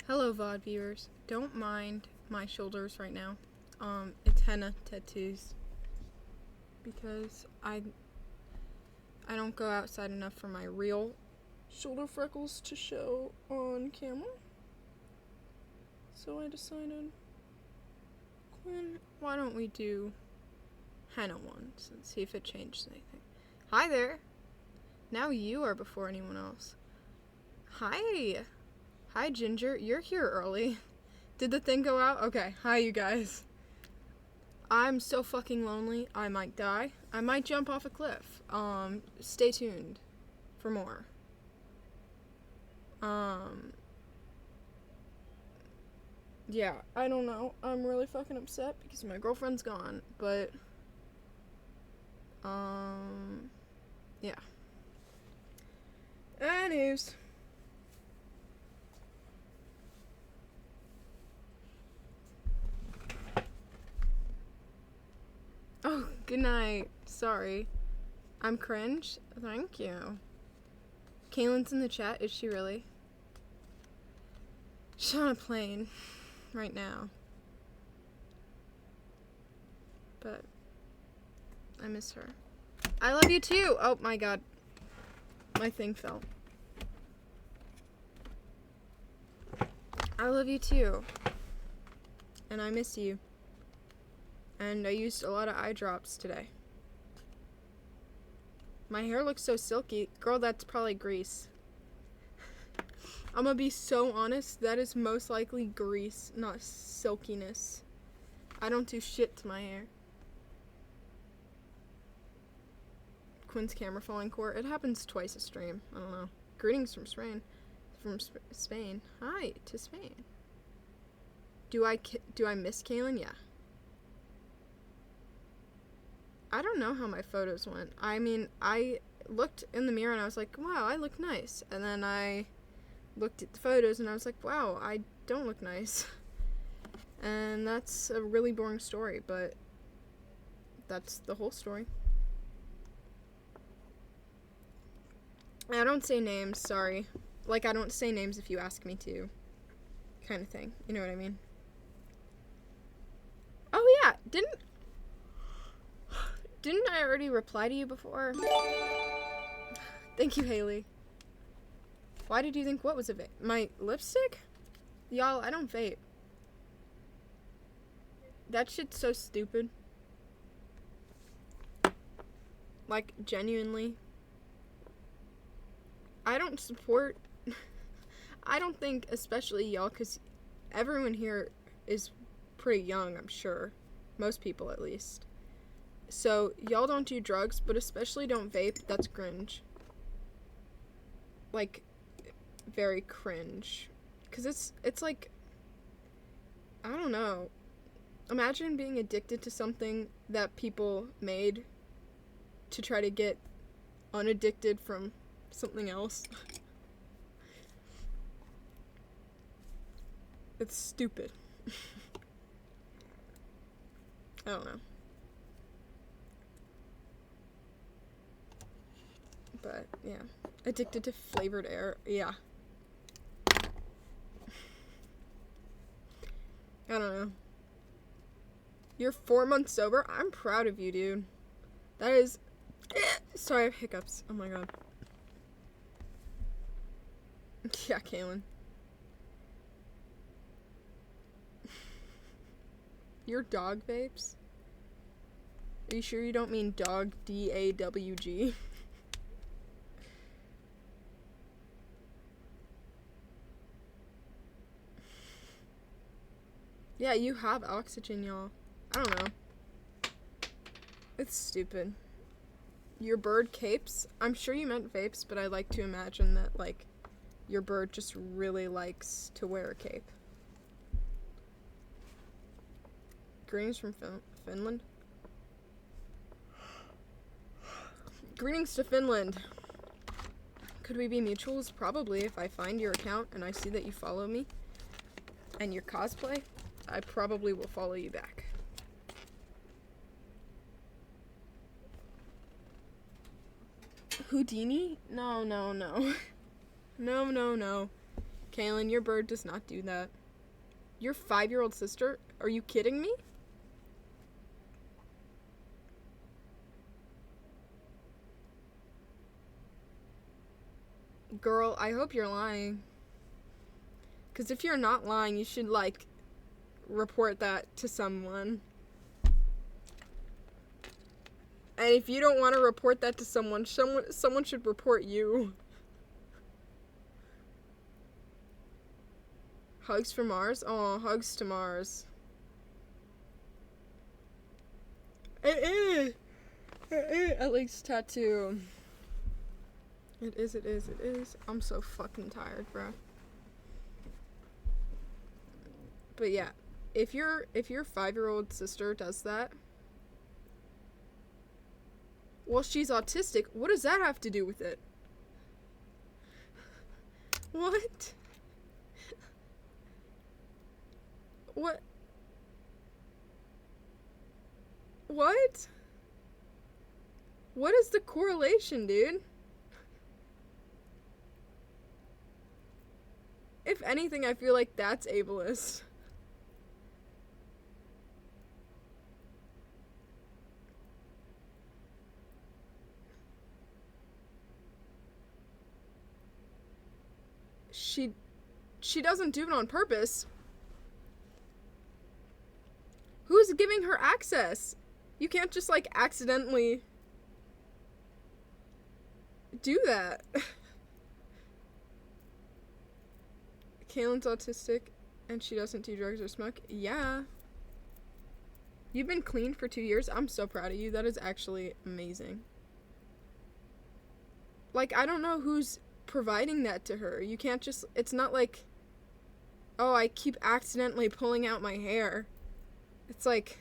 Hello, VOD viewers. Don't mind my shoulders right now. It's henna tattoos. Because I don't go outside enough for my real shoulder freckles to show on camera. So I decided, Quinn, why don't we do henna ones and see if it changes anything. Hi there. Now you are before anyone else. Hi. Hi, Ginger. You're here early. Did the thing go out? Okay. Hi, you guys. I'm so fucking lonely. I might die. I might jump off a cliff. Stay tuned for more. Yeah, I don't know. I'm really fucking upset because my girlfriend's gone, but, yeah. Anyways. Oh, good night. Sorry. I'm cringe? Thank you. Kaylin's in the chat. Is she really? She's on a plane right now. But I miss her. I love you too. Oh my god. My thing fell. I love you too. And I miss you. And I used a lot of eye drops today. My hair looks so silky. Girl, that's probably grease. I'm gonna be so honest, that is most likely grease, not silkiness. I don't do shit to my hair. Quinn's camera falling core. It happens twice a stream. I don't know. Greetings from Spain. Spain. Hi to Spain. Do I miss Kaylin? Yeah. I don't know how my photos went. I mean, I looked in the mirror and I was like, wow, I look nice. And then I looked at the photos and I was like, wow, I don't look nice. And that's a really boring story, but that's the whole story. I don't say names, sorry. Like, I don't say names if you ask me to. Kind of thing. You know what I mean? Oh, yeah. Didn't I already reply to you before? Thank you, Haley. Why did you think what was a vape? My lipstick? Y'all, I don't vape. That shit's so stupid. Like, genuinely. I don't support... I don't think, especially y'all, because everyone here is pretty young, I'm sure. Most people, at least. So, y'all don't do drugs, but especially don't vape. That's cringe. Like, very cringe. Because it's like, I don't know. Imagine being addicted to something that people made to try to get unaddicted from something else. It's stupid. I don't know. But, yeah. Addicted to flavored air. Yeah. I don't know. You're 4 months sober? I'm proud of you, dude. That is... Sorry, I have hiccups. Oh my god. Yeah, Kaylin. Your dog vapes? Are you sure you don't mean dog D-A-W-G? Yeah, you have oxygen, y'all. I don't know. It's stupid. Your bird capes? I'm sure you meant vapes, but I like to imagine that, like, your bird just really likes to wear a cape. Greetings from Finland. Greetings to Finland. Could we be mutuals? Probably, if I find your account and I see that you follow me and your cosplay, I probably will follow you back. Houdini? No. No. Kaylin, your bird does not do that. Your 5-year-old sister? Are you kidding me? Girl, I hope you're lying. Because if you're not lying, you should, like, report that to someone. And if you don't want to report that to someone should report you. Hugs from Mars? Oh, hugs to Mars. It is. Alex tattoo. It is. I'm so fucking tired, bro. But yeah, if your 5-year-old sister does that, well, she's autistic. What does that have to do with it? What? What? What? What is the correlation, dude? If anything, I feel like that's ableist. She doesn't do it on purpose. Who's giving her access? You can't just, like, accidentally do that. Kaylin's autistic and she doesn't do drugs or smoke? Yeah. You've been clean for 2 years? I'm so proud of you. That is actually amazing. Like, I don't know who's providing that to her. You can't just, it's not like, oh, I keep accidentally pulling out my hair. It's like,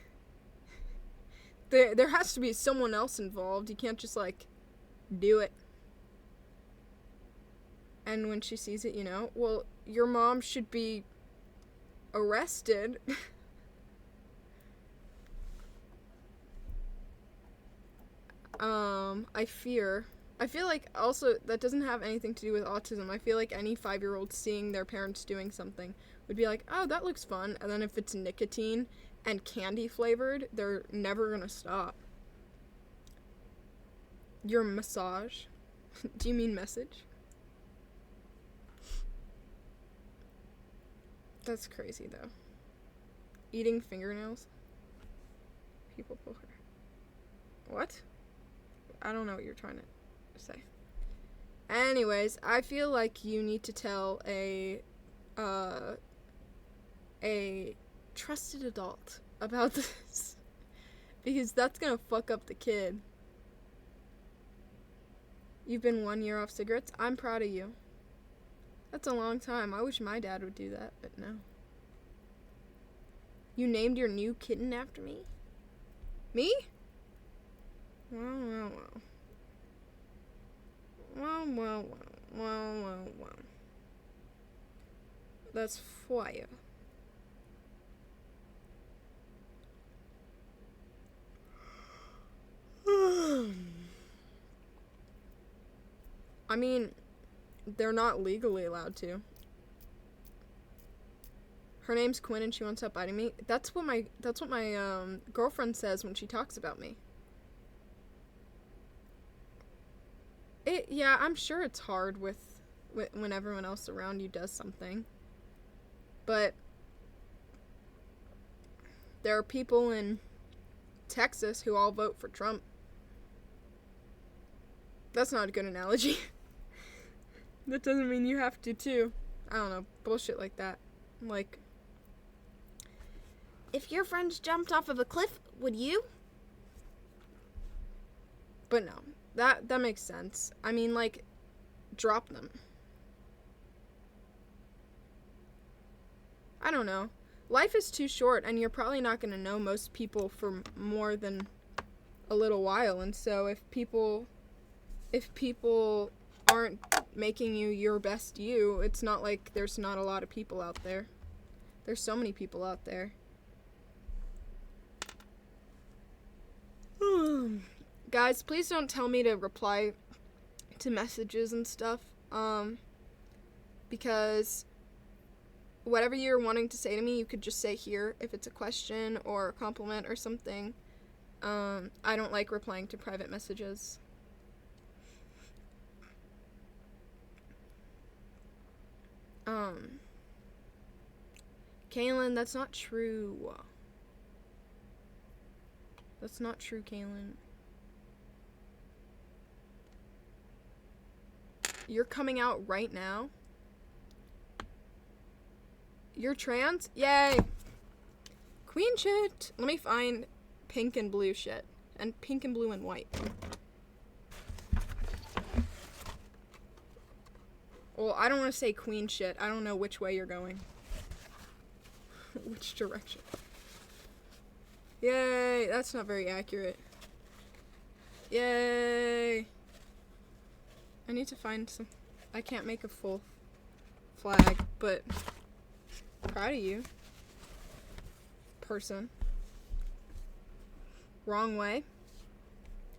there has to be someone else involved. You can't just, like, do it. And when she sees it, you know, well, your mom should be arrested. I feel like also that doesn't have anything to do with autism. I feel like any 5-year-old seeing their parents doing something would be like, oh, that looks fun. And then if it's nicotine and candy flavored, they're never gonna stop. Your massage? Do you mean message? That's crazy, though. Eating fingernails? People pull her. What? I don't know what you're trying to say. Anyways, I feel like you need to tell a trusted adult about this. Because that's gonna fuck up the kid. You've been 1 year off cigarettes? I'm proud of you. That's a long time. I wish my dad would do that, but no. You named your new kitten after me? Me? Well. That's fire. I mean, they're not legally allowed to. Her name's Quinn and she won't stop biting me. That's what my girlfriend says when she talks about me. Yeah, I'm sure it's hard with when everyone else around you does something. But there are people in Texas who all vote for Trump. That's not a good analogy. That doesn't mean you have to, too. I don't know, bullshit like that. Like, if your friends jumped off of a cliff, would you? But no, that makes sense. I mean, like, drop them. I don't know. Life is too short, and you're probably not going to know most people for more than a little while. And so if people aren't making you your best you, it's not like there's not a lot of people out there. There's so many people out there. Guys, please don't tell me to reply to messages and stuff, because whatever you're wanting to say to me, you could just say here if it's a question or a compliment or something. I don't like replying to private messages. Kaylin, that's not true. That's not true, Kaylin. You're coming out right now? You're trans? Yay! Queen shit! Let me find pink and blue shit. And pink and blue and white. Well, I don't want to say queen shit. I don't know which way you're going. Which direction? Yay! That's not very accurate. Yay! I need to find some... I can't make a full flag, but... proud of you. Person. Wrong way.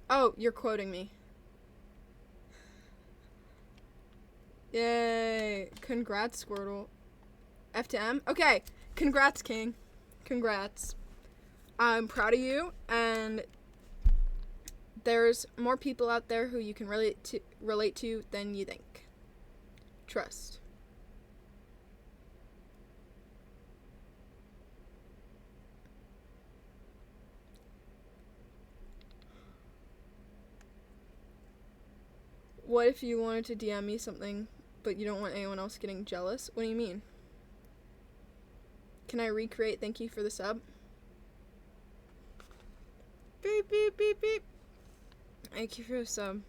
Oh, you're quoting me. Yay. Congrats, Squirtle. F to M? Okay. Congrats, King. Congrats. I'm proud of you, and there's more people out there who you can relate to than you think. Trust. What if you wanted to DM me something, but you don't want anyone else getting jealous? What do you mean? Can I recreate thank you for the sub? Beep, beep, beep, beep. Thank you for the sub.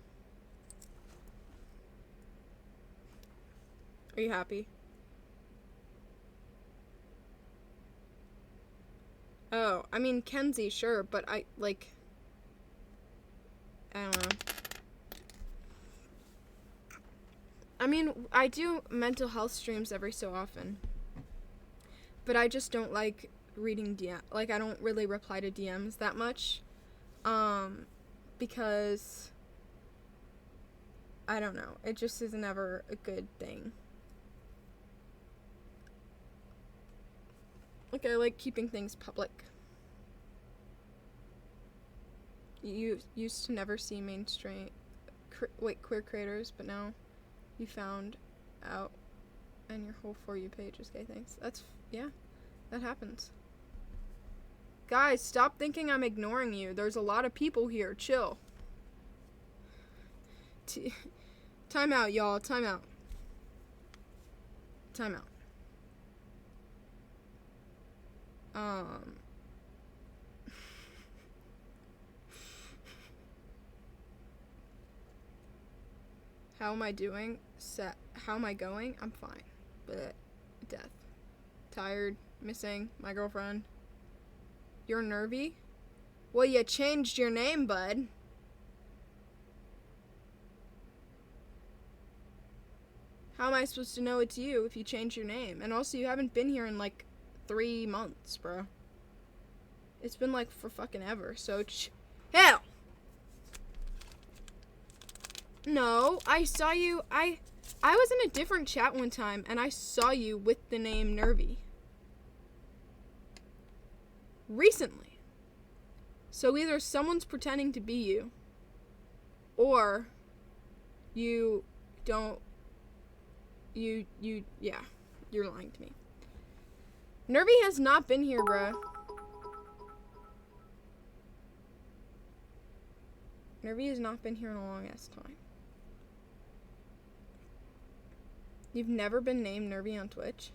Are you happy? Oh, I mean, Kenzie, sure, but I don't know. I mean, I do mental health streams every so often. But I just don't like reading DM. Like, I don't really reply to DMs that much. Because I don't know. It just is never a good thing. Like, I like keeping things public. You used to never see mainstream queer creators, but now you found out and your whole For You page is gay. Thanks. Yeah, that happens. Guys, stop thinking I'm ignoring you. There's a lot of people here. Chill. Time out, y'all. Time out. Time out. How am I doing? How am I going? I'm fine. But death. Tired. Missing my girlfriend. You're nervy? Well, you changed your name, bud. How am I supposed to know it's you if you changed your name? And also, you haven't been here in like 3 months, bro. It's been like for fucking ever, so hell! No, I saw you, I was in a different chat one time, and I saw you with the name Nervy. Recently. So either someone's pretending to be you, or you don't, yeah, you're lying to me. Nervy has not been here, bruh. Nervy has not been here in a long ass time. You've never been named Nervy on Twitch?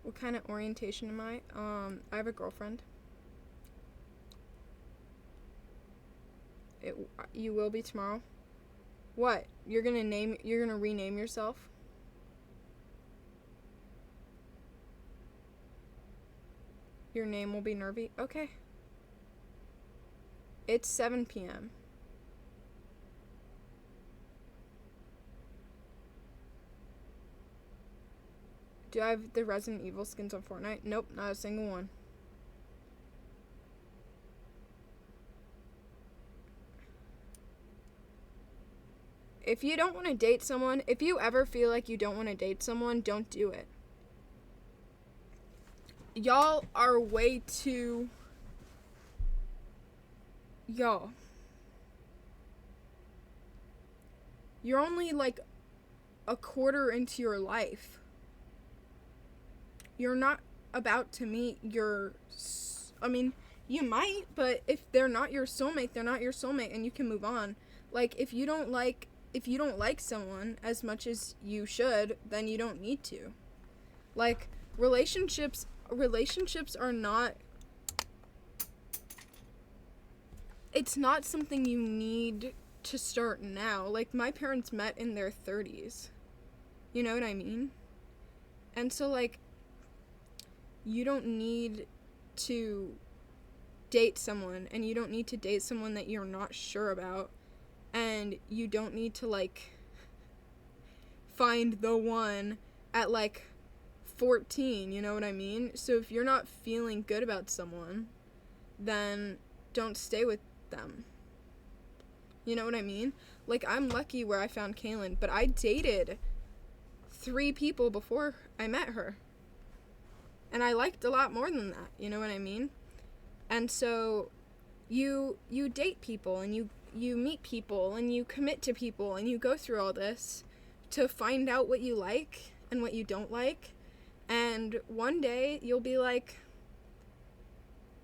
What kind of orientation am I? I have a girlfriend. You will be tomorrow? What? You're gonna rename yourself? Your name will be Nervy? Okay. It's 7 p.m. Do I have the Resident Evil skins on Fortnite? Nope, not a single one. if you don't want to date someone, if you ever feel like you don't want to date someone, don't do it. Y'all are way too... Y'all. You're only like a quarter into your life. You're not about to meet your... I mean, you might, but if they're not your soulmate, they're not your soulmate, and you can move on. Like, if you don't like someone as much as you should, then you don't need to. Like, relationships are not... It's not something you need to start now. Like, my parents met in their 30s. You know what I mean? And so, like, you don't need to date someone, and you don't need to date someone that you're not sure about, and you don't need to, like, find the one at, like, 14, you know what I mean? So if you're not feeling good about someone, then don't stay with them. You know what I mean? Like, I'm lucky where I found Kaylin, but I dated 3 people before I met her. And I liked a lot more than that, you know what I mean? And so you date people, and you meet people, and you commit to people, and you go through all this to find out what you like and what you don't like. And one day you'll be like,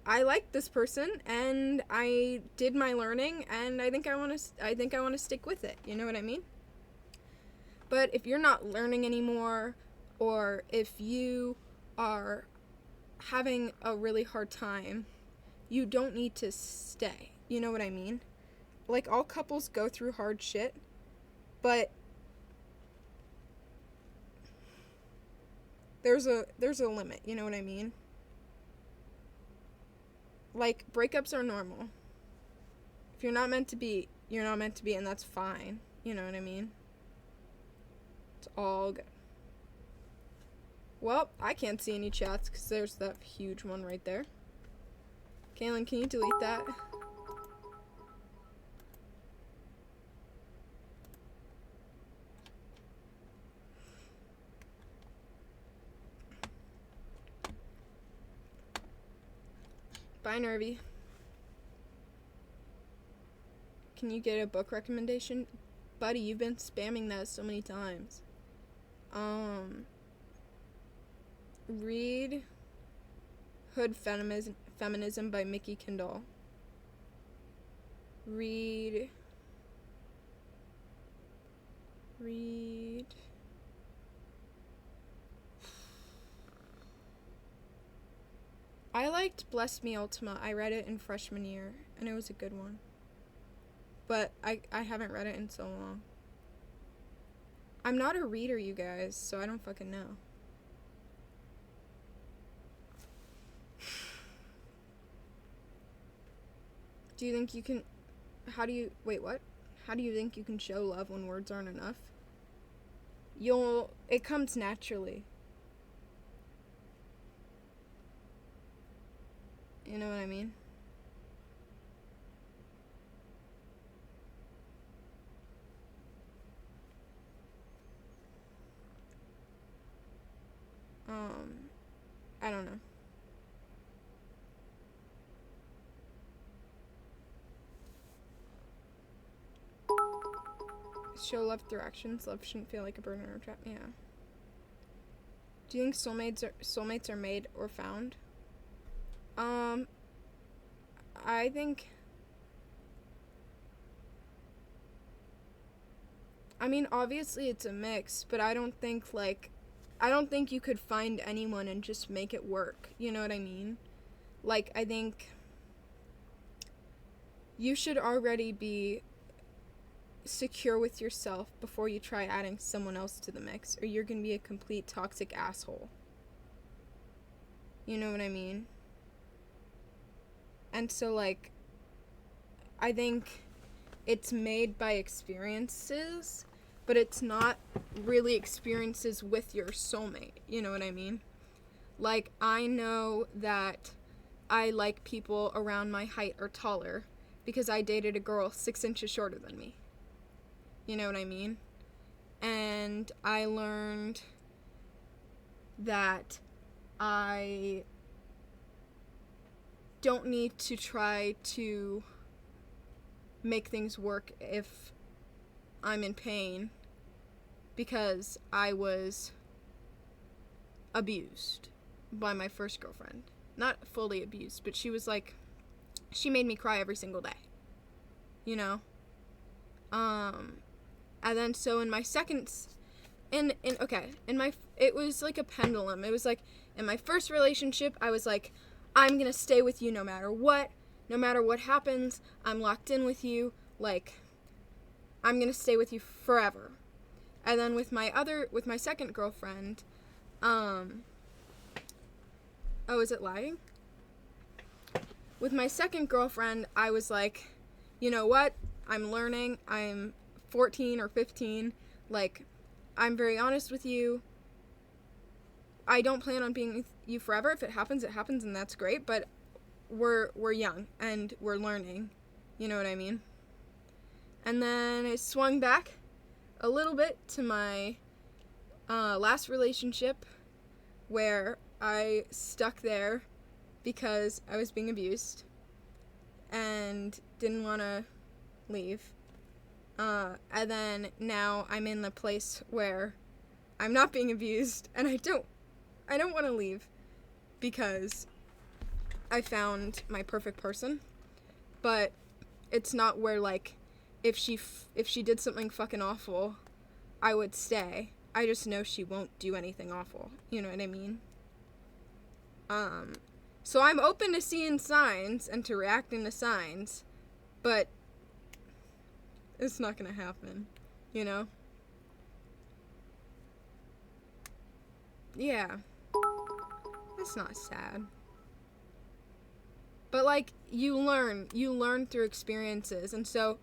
I like this person, and I did my learning, and I think I want to stick with it. You know what I mean? But if you're not learning anymore, or if you are having a really hard time, you don't need to stay. You know what I mean? Like, all couples go through hard shit, but there's a limit, you know what I mean? Like, breakups are normal. If you're not meant to be, you're not meant to be, and that's fine. You know what I mean? It's all good. Well, I can't see any chats because there's that huge one right there. Kaylin, can you delete that? Bye, Nervy. Can you get a book recommendation? Buddy, you've been spamming that so many times. Read Hood Feminism by Mickey Kendall. Read I liked Bless Me Ultima. I read it in freshman year, and it was a good one. But I haven't read it in so long. I'm not a reader, you guys, so I don't fucking know. Do you think you can... Wait, what? How do you think you can show love when words aren't enough? It comes naturally. You know what I mean? I don't know. Show love through actions. Love shouldn't feel like a burden or a trap. Yeah. Do you think soulmates are made or found? I think... I mean, obviously it's a mix, but I don't think you could find anyone and just make it work. You know what I mean? Like, I think you should already be secure with yourself before you try adding someone else to the mix, or you're gonna be a complete toxic asshole. You know what I mean? And so, like, I think it's made by experiences, but it's not really experiences with your soulmate. You know what I mean? Like, I know that I like people around my height or taller because I dated a girl 6 inches shorter than me. You know what I mean? And I learned that I don't need to try to make things work if I'm in pain, because I was abused by my first girlfriend. Not fully abused, but she was like, she made me cry every single day, you know? And then so in my second, it was like a pendulum. It was like, in my first relationship, I was like, I'm gonna stay with you no matter what happens, I'm locked in with you, like, I'm gonna stay with you forever. And then with my second girlfriend, is it lying? With my second girlfriend, I was like, you know what? I'm learning. I'm 14 or 15. Like, I'm very honest with you. I don't plan on being with you forever. If it happens, it happens, and that's great. But we're young, and we're learning. You know what I mean? And then I swung back a little bit to my last relationship, where I stuck there because I was being abused and didn't want to leave. And then now I'm in the place where I'm not being abused, and I don't want to leave because I found my perfect person. But it's not where, like, if she did something fucking awful, I would stay. I just know she won't do anything awful. You know what I mean? So I'm open to seeing signs and to reacting to signs, but it's not gonna happen, you know? Yeah. It's not sad. But, like, you learn through experiences, and so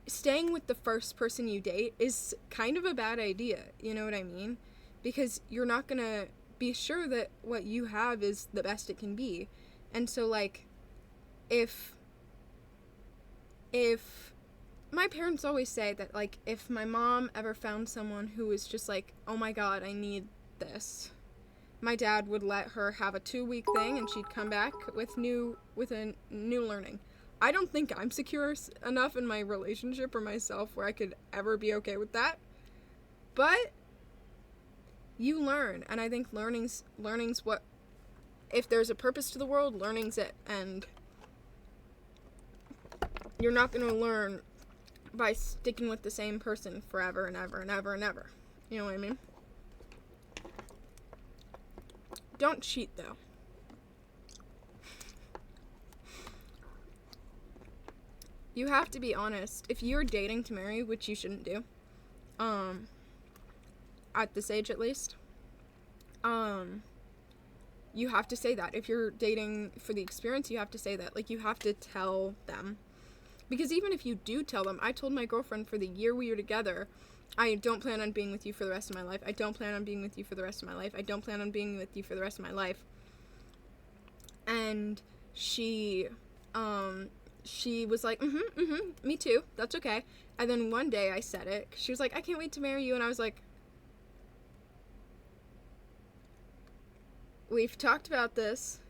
staying with the first person you date is kind of a bad idea, you know what I mean? Because you're not gonna be sure that what you have is the best it can be. And so, like, if my parents always say that, like, if my mom ever found someone who was just like, oh my god, I need this, my dad would let her have a 2-week thing, and she'd come back with a new learning. I don't think I'm secure enough in my relationship or myself where I could ever be okay with that. But you learn, and I think learning's what, if there's a purpose to the world, learning's it. And you're not going to learn by sticking with the same person forever and ever and ever and ever. You know what I mean? Don't cheat, though. You have to be honest. If you're dating to marry, which you shouldn't do, at this age at least, you have to say that. If you're dating for the experience, you have to say that. Like, you have to tell them. Because even if you do tell them, I told my girlfriend for the year we were together, I don't plan on being with you for the rest of my life. I don't plan on being with you for the rest of my life. I don't plan on being with you for the rest of my life. And she was like, me too, that's okay. And then one day I said it, 'cause she was like, I can't wait to marry you, and I was like, we've talked about this.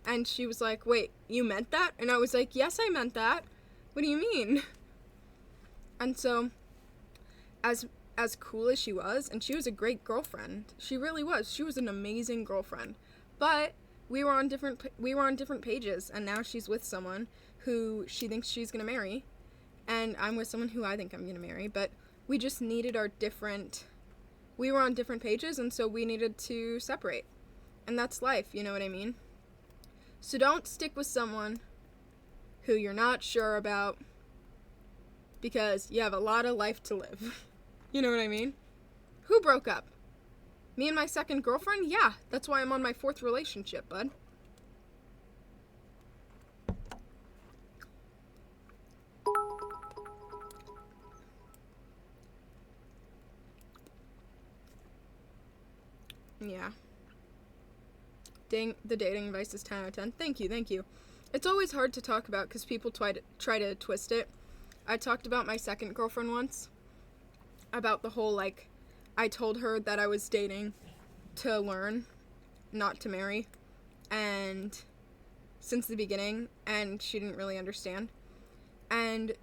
And she was like, wait, you meant that? And I was like, yes, I meant that. What do you mean? And so, as cool as she was, and she was a great girlfriend, she really was, she was an amazing girlfriend, but we were on different pages, and now she's with someone who she thinks she's gonna marry, and I'm with someone who I think I'm gonna marry, but we just needed we were on different pages, and so we needed to separate. And that's life, you know what I mean? So don't stick with someone who you're not sure about, because you have a lot of life to live. You know what I mean? Who broke up? Me and my second girlfriend? Yeah, that's why I'm on my 4th relationship, bud. Yeah. The dating advice is 10 out of 10. Thank you. It's always hard to talk about because people try to twist it. I talked about my second girlfriend once, about the whole, like, I told her that I was dating to learn, not to marry, and since the beginning, and she didn't really understand. And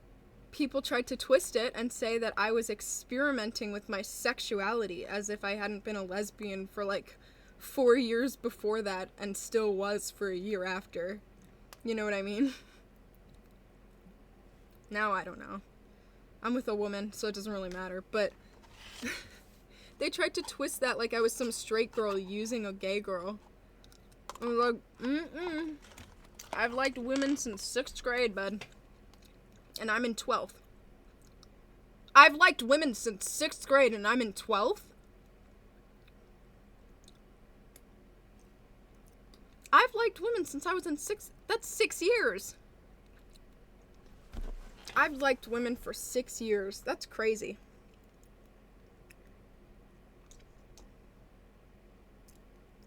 people tried to twist it and say that I was experimenting with my sexuality as if I hadn't been a lesbian for like 4 years before that and still was for a year after. You know what I mean? Now I don't know. I'm with a woman, so it doesn't really matter, but they tried to twist that like I was some straight girl using a gay girl. I was like, I've liked women since 6th grade, bud. And I'm in 12th. I've liked women since 6th grade and I'm in 12th? I've liked women since I was in 6th. That's 6 years. I've liked women for 6 years. That's crazy.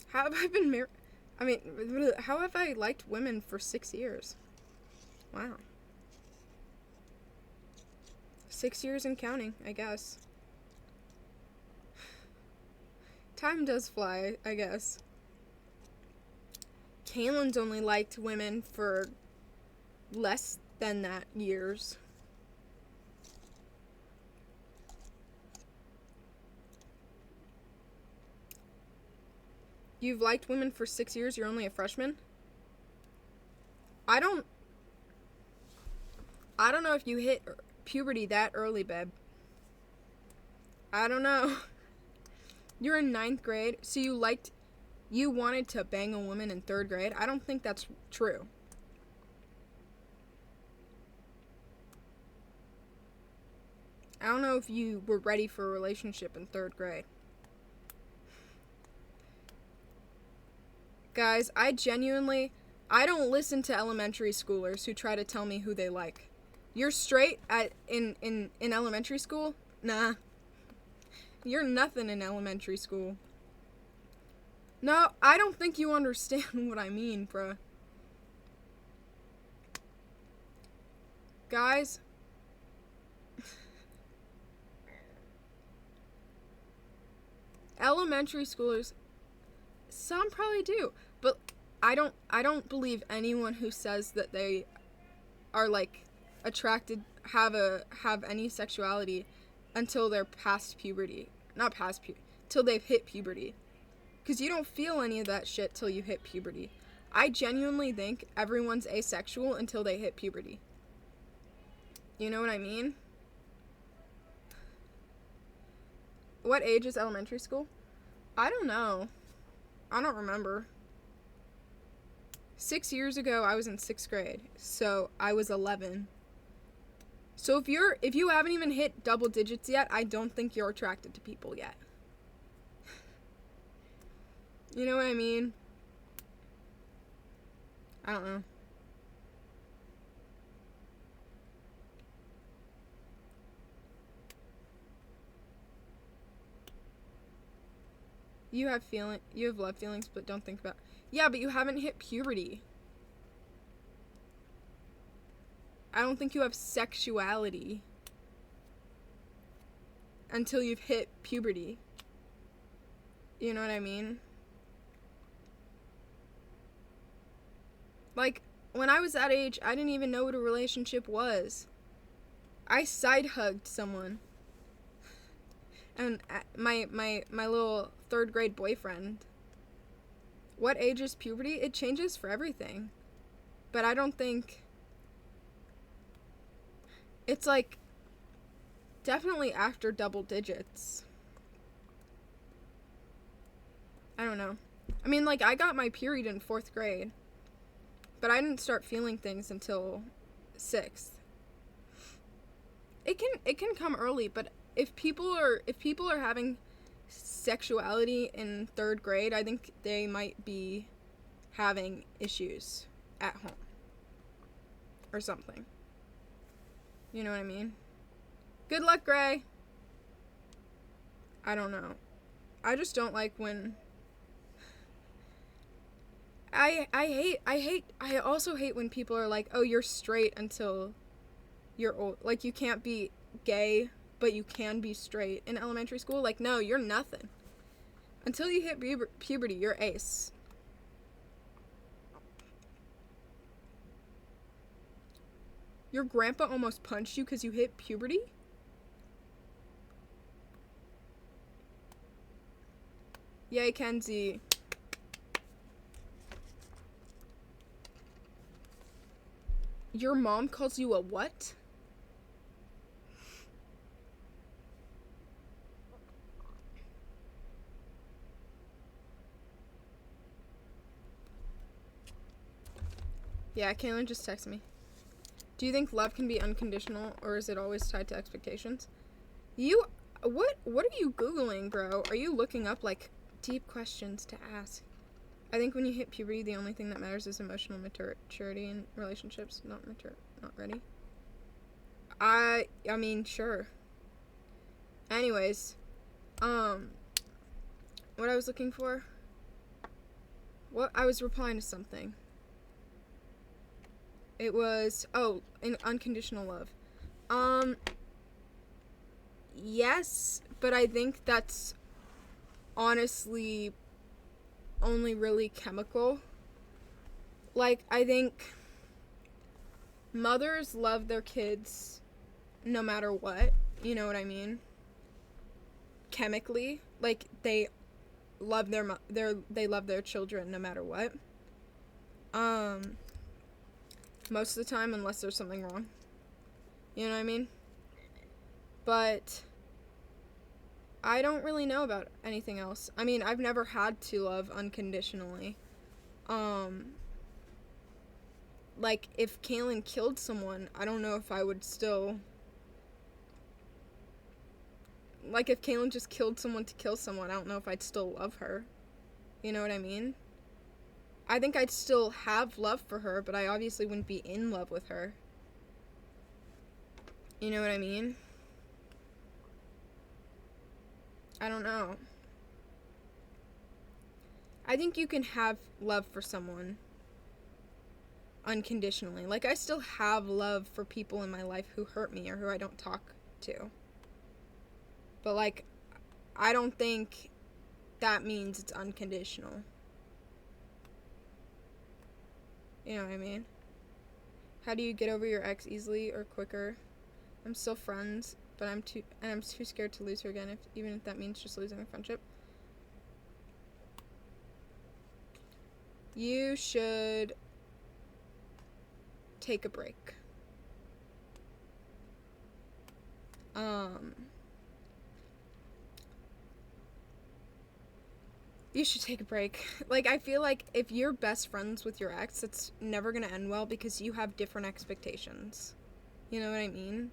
How have I been married? I mean, how have I liked women for 6 years? Wow. 6 years and counting, I guess. Time does fly, I guess. Kaylin's only liked women for less than that years. You've liked women for 6 years, you're only a freshman? I don't know if you hit puberty that early, babe. I don't know. You're in 9th grade, so you wanted to bang a woman in 3rd grade? I don't think that's true. I don't know if you were ready for a relationship in 3rd grade. Guys, I don't listen to elementary schoolers who try to tell me who they like. You're straight in elementary school? Nah. You're nothing in elementary school. No, I don't think you understand what I mean, bruh. Guys. Elementary schoolers, some probably do, but I don't believe anyone who says that they are like attracted, have any sexuality until they're past puberty. Not past puberty, till they've hit puberty. Because you don't feel any of that shit till you hit puberty. I genuinely think everyone's asexual until they hit puberty. You know what I mean? What age is elementary school? I don't know. I don't remember. 6 years ago, I was in 6th grade, so I was 11. So if you haven't even hit double digits yet, I don't think you're attracted to people yet. You know what I mean? I don't know. You have love feelings, but don't think about. Yeah, but you haven't hit puberty. I don't think you have sexuality until you've hit puberty. You know what I mean? Like, when I was that age, I didn't even know what a relationship was. I side hugged someone. And my little 3rd grade boyfriend. What age is puberty? It changes for everything. But I don't think... It's like definitely after double digits. I don't know. I mean, like, I got my period in 4th grade. But I didn't start feeling things until 6th. It can come early, but if people are having sexuality in 3rd grade, I think they might be having issues at home or something. You know what I mean? Good luck, Gray. I don't know. I just don't like when I also hate when people are like, "Oh, you're straight until you're old. Like, you can't be gay, but you can be straight in elementary school. Like, no, you're nothing. Until you hit puberty, you're ace. Your grandpa almost punched you because you hit puberty? Yay, Kenzie. Your mom calls you a what? Yeah, Kaylin just texted me. Do you think love can be unconditional, or is it always tied to expectations? What are you Googling, bro? Are you looking up, like, deep questions to ask? I think when you hit puberty, the only thing that matters is emotional maturity in relationships. Not ready. I mean, sure. Anyways, what I was looking for? What? I was replying to something. It was, in unconditional love. Yes, but I think that's honestly only really chemical. Like, I think mothers love their kids no matter what, you know what I mean? Chemically, like, they love their children no matter what. Most of the time, unless there's something wrong. You know what I mean? But I don't really know about anything else. I mean, I've never had to love unconditionally. Like, if Kaylin killed someone, I don't know if I would still... Like, if Kaylin just killed someone to kill someone, I don't know if I'd still love her. You know what I mean? I think I'd still have love for her, but I obviously wouldn't be in love with her. You know what I mean? I don't know. I think you can have love for someone unconditionally. Like, I still have love for people in my life who hurt me or who I don't talk to. But, like, I don't think that means it's unconditional. You know what I mean? How do you get over your ex easily or quicker? I'm still friends, but I'm too scared to lose her again, even if that means just losing a friendship. You should take a break. You should take a break. Like, I feel like if you're best friends with your ex, it's never gonna end well because you have different expectations. You know what I mean?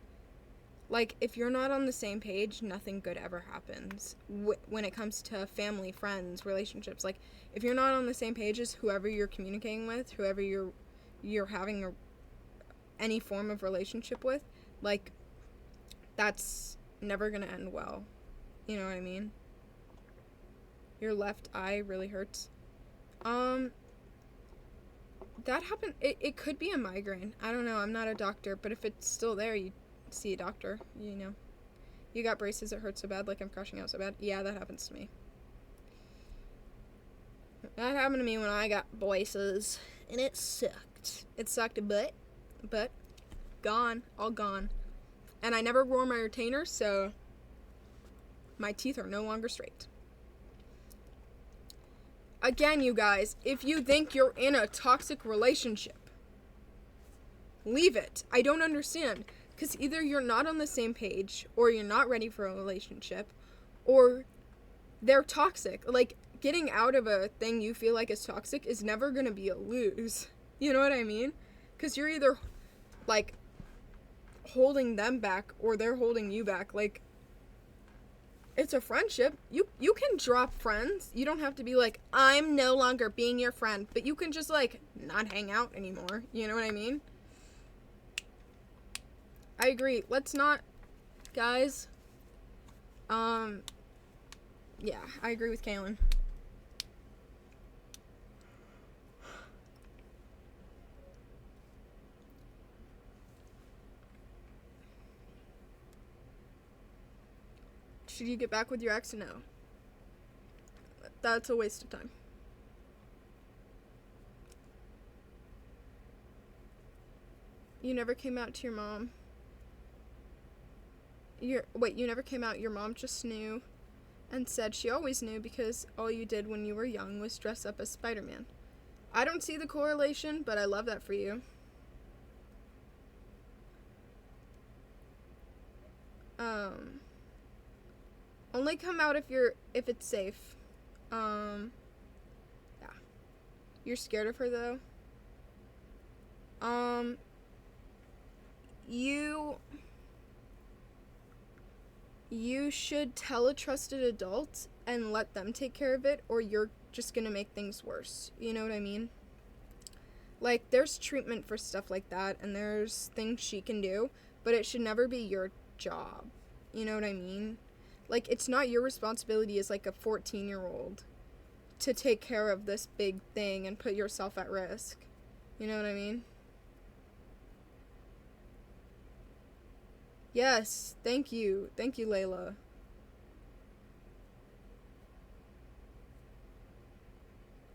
Like, if you're not on the same page, nothing good ever happens. When it comes to family, friends, relationships, like, if you're not on the same page as whoever you're communicating with, whoever you're having any form of relationship with, like, that's never gonna end well. You know what I mean? Your left eye really hurts. That happened. It could be a migraine. I don't know. I'm not a doctor, but if it's still there, you see a doctor, you know. You got braces, it hurts so bad, like I'm crashing out so bad. Yeah, that happens to me. That happened to me when I got braces, and it sucked. It sucked, but gone, all gone. And I never wore my retainer, so my teeth are no longer straight. Again, you guys, if you think you're in a toxic relationship, leave it. I don't understand. Because either you're not on the same page, or you're not ready for a relationship, or they're toxic. Like, getting out of a thing you feel like is toxic is never going to be a lose. You know what I mean? Because you're either, like, holding them back, or they're holding you back. Like, it's a friendship. You can drop friends. You don't have to be like, I'm no longer being your friend. But you can just, like, not hang out anymore. You know what I mean? I agree. Let's not, guys. Yeah, I agree with Kaylin. Should you get back with your ex? No. That's a waste of time. You never came out to your mom. You never came out. Your mom just knew and said she always knew because all you did when you were young was dress up as Spider-Man. I don't see the correlation, but I love that for you. Only come out if it's safe. Yeah. You're scared of her though? You should tell a trusted adult and let them take care of it, or you're just gonna make things worse. You know what I mean? Like, there's treatment for stuff like that, and there's things she can do, but it should never be your job. You know what I mean? Like, it's not your responsibility as, like, a 14-year-old to take care of this big thing and put yourself at risk. You know what I mean? Yes, thank you. Thank you, Layla.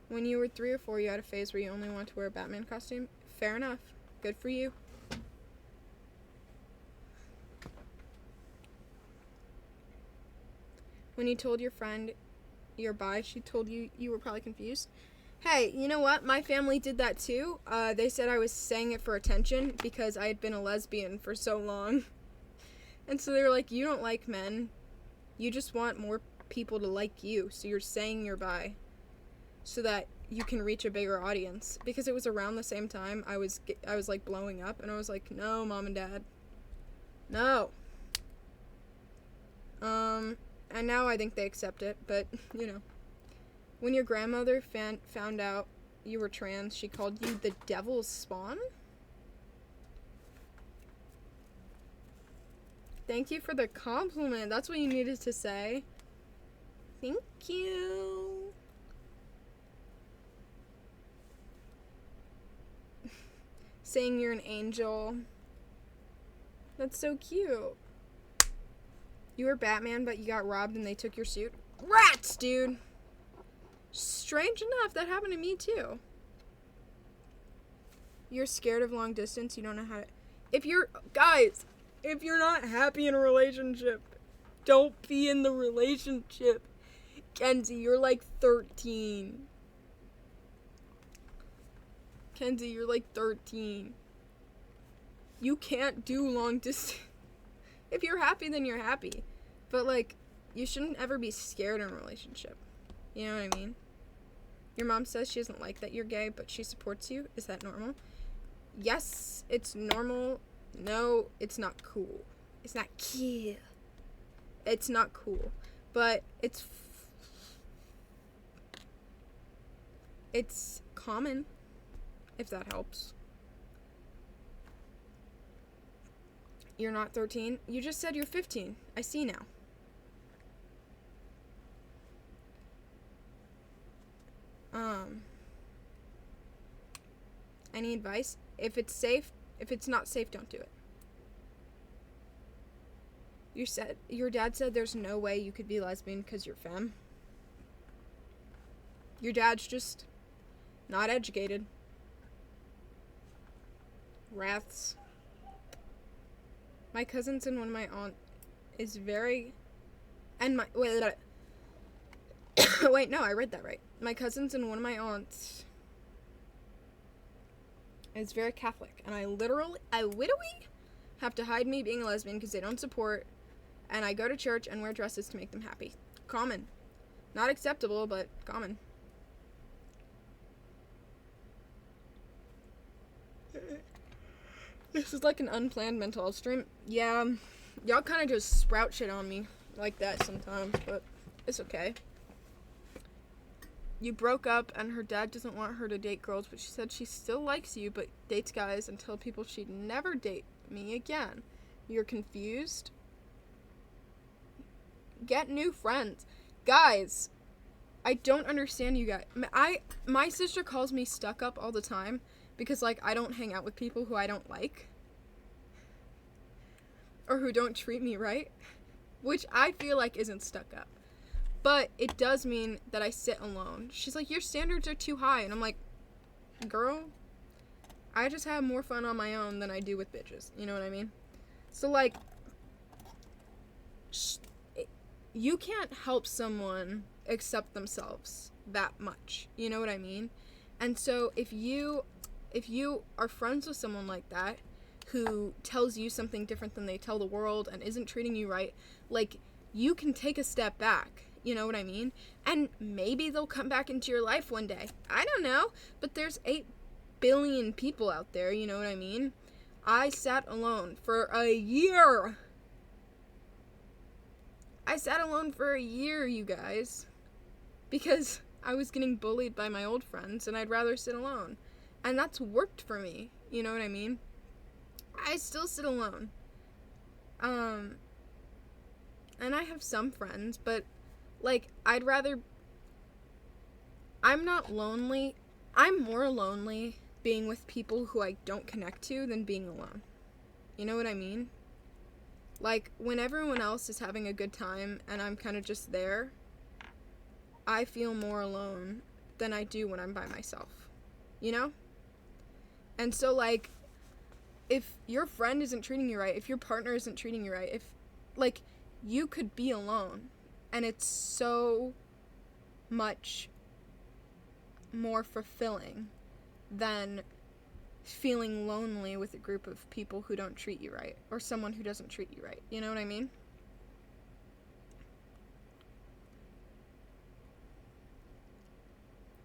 When you were 3 or 4, you had a phase where you only wanted to wear a Batman costume? Fair enough. Good for you. When you told your friend you're bi, she told you you were probably confused. Hey, you know what? My family did that too. They said I was saying it for attention because I had been a lesbian for so long. And so they were like, you don't like men. You just want more people to like you. So you're saying you're bi so that you can reach a bigger audience. Because it was around the same time I was like blowing up. And I was like, no, Mom and Dad. No. And now I think they accept it. But, you know. When your grandmother found out you were trans, she called you the devil's spawn? Thank you for the compliment. That's what you needed to say. Thank you. Saying you're an angel. That's so cute. You were Batman, but you got robbed and they took your suit? Rats, dude! Strange enough, that happened to me too. You're scared of long distance, you don't know how to... If you're not happy in a relationship, don't be in the relationship. Kenzie, you're like 13. Kenzie, you're like 13. You can't do long distance. If you're happy, then you're happy. But, like, you shouldn't ever be scared in a relationship. You know what I mean? Your mom says she doesn't like that you're gay, but she supports you. Is that normal? Yes, it's normal. No, it's not cool. It's not cute. It's not cool. But it's common, if that helps. You're not 13? You just said you're 15. I see now. Any advice? If it's not safe, don't do it. Your dad said there's no way you could be lesbian because you're femme. Your dad's just not educated. Wraths. My cousins and one of my aunt is very... And my... Wait, no, I read that right. My cousins and one of my aunts is very Catholic. And I literally have to hide me being a lesbian because they don't support. And I go to church and wear dresses to make them happy. Common. Not acceptable, but common. This is like an unplanned mental health stream. Yeah, y'all kind of just sprout shit on me like that sometimes, but it's okay. You broke up and her dad doesn't want her to date girls, but she said she still likes you, but dates guys and tell people she'd never date me again. You're confused? Get new friends. Guys, I don't understand you guys. My sister calls me stuck up all the time because, like, I don't hang out with people who I don't like or who don't treat me right. which I feel like isn't stuck up. But it does mean that I sit alone. She's like, your standards are too high. And I'm like, girl, I just have more fun on my own than I do with bitches. You know what I mean? So, like, you can't help someone accept themselves that much. You know what I mean? And so if you are friends with someone like that, who tells you something different than they tell the world and isn't treating you right, like, you can take a step back. You know what I mean? And maybe they'll come back into your life one day. I don't know. But there's 8 billion people out there, you know what I mean? I sat alone for a year. I sat alone for a year, you guys. Because I was getting bullied by my old friends and I'd rather sit alone. And that's worked for me, you know what I mean? I still sit alone. And I have some friends, but like, I'm not lonely. I'm more lonely being with people who I don't connect to than being alone. You know what I mean? Like, when everyone else is having a good time and I'm kind of just there, I feel more alone than I do when I'm by myself. You know? And so, like, if your friend isn't treating you right, if your partner isn't treating you right, if, like, you could be alone. And it's so much more fulfilling than feeling lonely with a group of people who don't treat you right, or someone who doesn't treat you right. You know what I mean?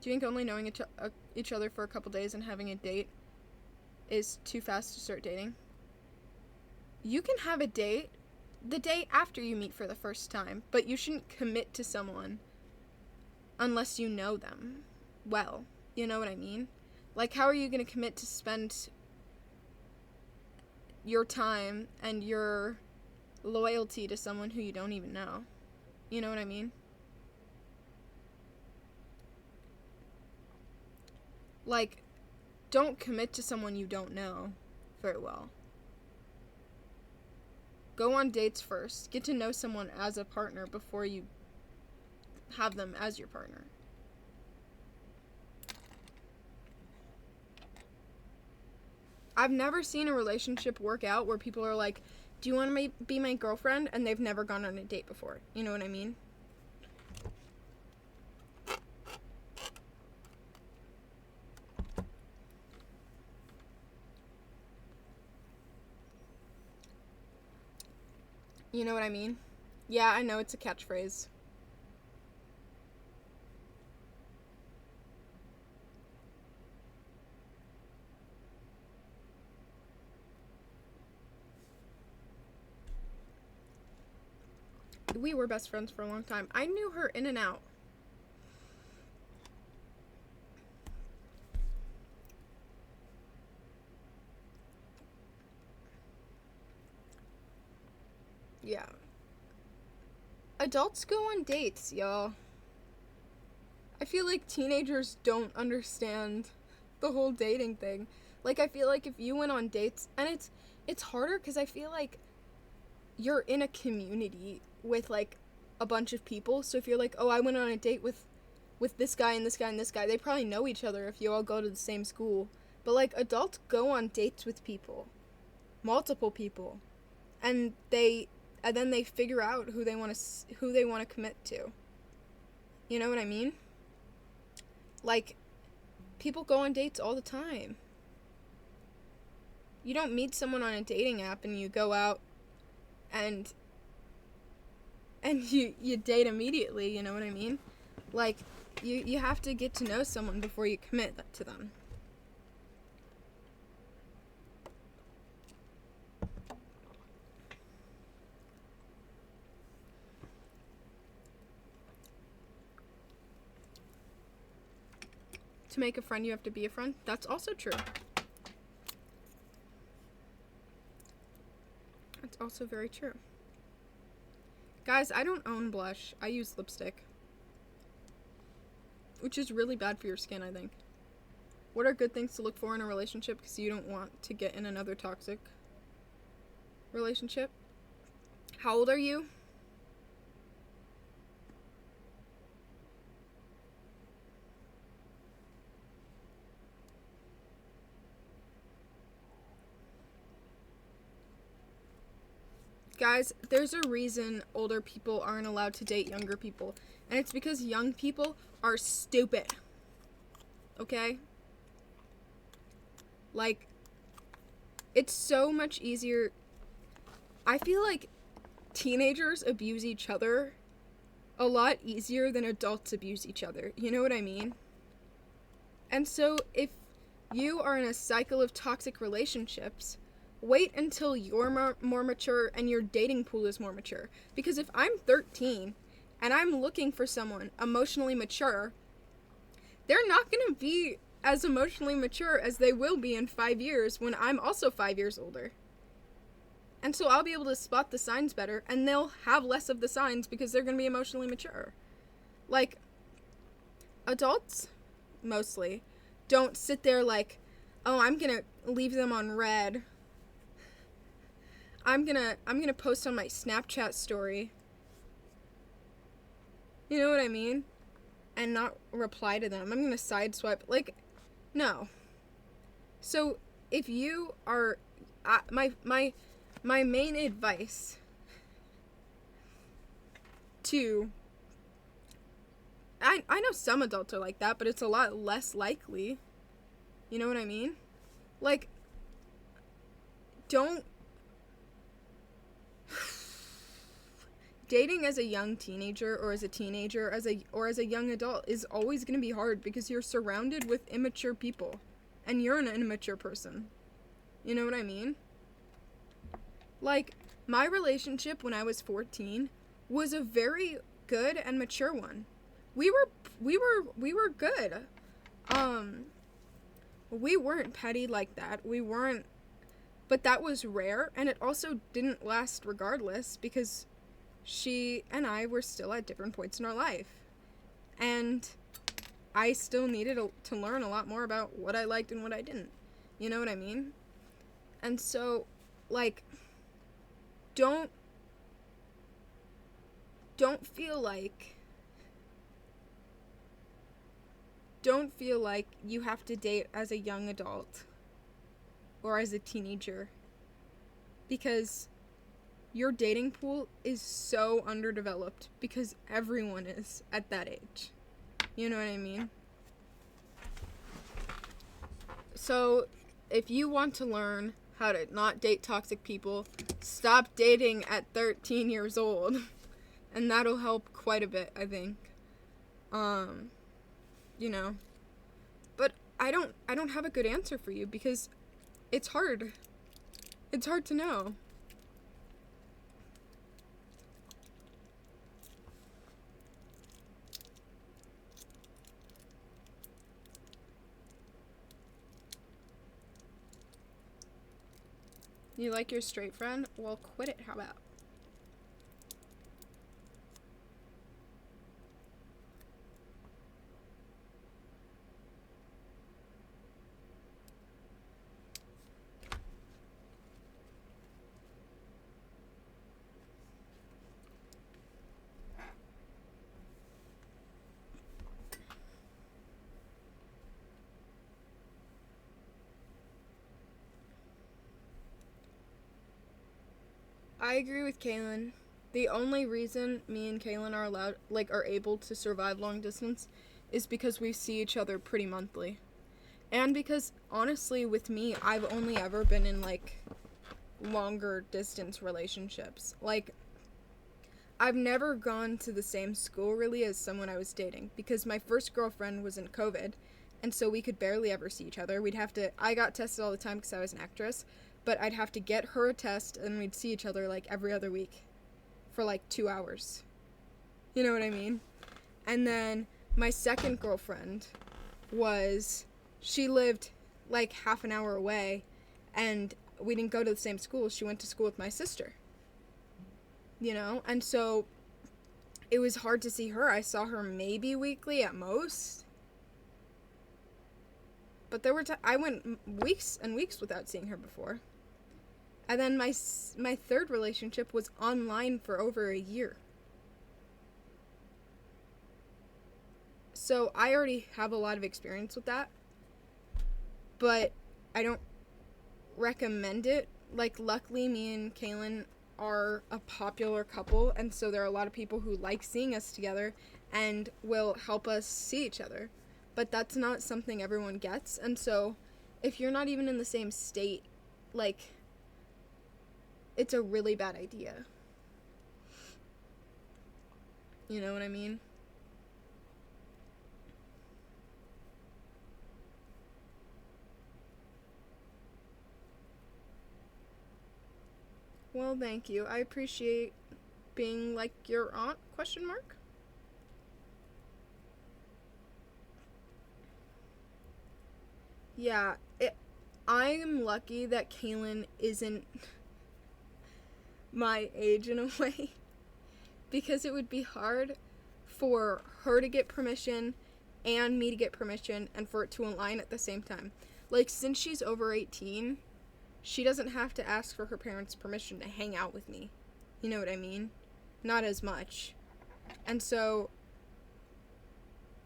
Do you think only knowing each other for a couple days and having a date is too fast to start dating? You can have a date the day after you meet for the first time, but you shouldn't commit to someone unless you know them well. You know what I mean? Like, how are you going to commit to spend your time and your loyalty to someone who you don't even know? You know what I mean? Like, don't commit to someone you don't know very well. Go on dates first. Get to know someone as a partner before you have them as your partner. I've never seen a relationship work out where people are like, do you want to be my girlfriend? And they've never gone on a date before. You know what I mean? You know what I mean? Yeah, I know it's a catchphrase. We were best friends for a long time. I knew her in and out. Yeah. Adults go on dates, y'all. I feel like teenagers don't understand the whole dating thing. Like, I feel like if you went on dates, and it's harder because I feel like you're in a community with, like, a bunch of people. So if you're like, oh, I went on a date with this guy and this guy and this guy, they probably know each other if you all go to the same school. But, like, adults go on dates with people. Multiple people. And then they figure out who they want to commit to. You know what I mean? Like, people go on dates all the time. You don't meet someone on a dating app and you go out and you date immediately, you know what I mean? Like, you have to get to know someone before you commit to them. To make a friend, you have to be a friend. That's also true. That's also very true. Guys, I don't own blush. I use lipstick. Which is really bad for your skin, I think. What are good things to look for in a relationship because you don't want to get in another toxic relationship? How old are you? Guys, there's a reason older people aren't allowed to date younger people. And it's because young people are stupid. Okay? Like, it's so much easier. I feel like teenagers abuse each other a lot easier than adults abuse each other. You know what I mean? And so if you are in a cycle of toxic relationships, wait until you're more mature and your dating pool is more mature. Because if I'm 13 and I'm looking for someone emotionally mature, they're not going to be as emotionally mature as they will be in 5 years when I'm also 5 years older. And so I'll be able to spot the signs better, and they'll have less of the signs because they're going to be emotionally mature. Like, adults, mostly, don't sit there like, oh, I'm going to leave them on red. I'm gonna post on my Snapchat story. You know what I mean? And not reply to them. I'm gonna sideswipe. Like, no. So, if you are, my main advice to, I know some adults are like that, but it's a lot less likely. You know what I mean? Like, don't, dating as a young teenager or as a teenager or as a young adult is always going to be hard because you're surrounded with immature people and you're an immature person. You know what I mean? Like, my relationship when I was 14 was a very good and mature one. We were good. We weren't petty like that. We weren't, but that was rare, and it also didn't last regardless because she and I were still at different points in our life. And I still needed to learn a lot more about what I liked and what I didn't. You know what I mean? And so, like, don't feel like you have to date as a young adult or as a teenager, because your dating pool is so underdeveloped because everyone is at that age. You know what I mean? So, if you want to learn how to not date toxic people, stop dating at 13 years old. And that'll help quite a bit, I think. You know. But I don't have a good answer for you because it's hard. It's hard to know. You like your straight friend? Well, quit it, how about? I agree with Kaylin. The only reason me and Kaylin are able to survive long distance is because we see each other pretty monthly. And because, honestly, with me, I've only ever been in, like, longer distance relationships. Like, I've never gone to the same school, really, as someone I was dating. Because my first girlfriend was in COVID, and so we could barely ever see each other. I got tested all the time because I was an actress. But I'd have to get her a test, and we'd see each other, like, every other week for, like, 2 hours. You know what I mean? And then my second girlfriend she lived, like, half an hour away, and we didn't go to the same school. She went to school with my sister. You know? And so it was hard to see her. I saw her maybe weekly at most. But there were I went weeks and weeks without seeing her before. And then my third relationship was online for over a year. So I already have a lot of experience with that. But I don't recommend it. Like, luckily, me and Kaylin are a popular couple, and so there are a lot of people who like seeing us together and will help us see each other. But that's not something everyone gets, and so if you're not even in the same state, like, it's a really bad idea. You know what I mean? Well, thank you. I appreciate being like your aunt, question mark? Yeah, I'm lucky that Kaylin isn't my age in a way, because it would be hard for her to get permission and me to get permission and for it to align at the same time. Like, since she's over 18, she doesn't have to ask for her parents' permission to hang out with me. You know what I mean? Not as much. And so,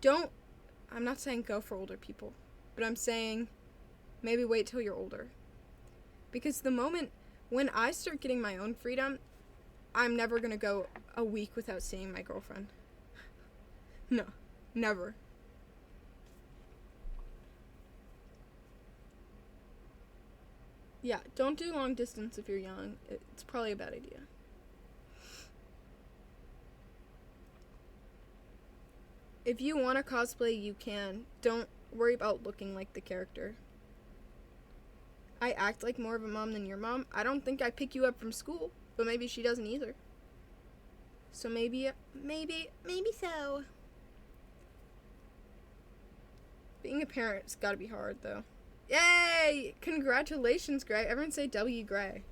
I'm not saying go for older people, but I'm saying maybe wait till you're older. Because the moment when I start getting my own freedom, I'm never going to go a week without seeing my girlfriend. No, never. Yeah, don't do long distance if you're young. It's probably a bad idea. If you want to cosplay, you can. Don't worry about looking like the character. I act like more of a mom than your mom. I don't think I pick you up from school, but maybe she doesn't either. So maybe so. Being a parent's gotta be hard, though. Yay! Congratulations, Gray. Everyone say W, Gray.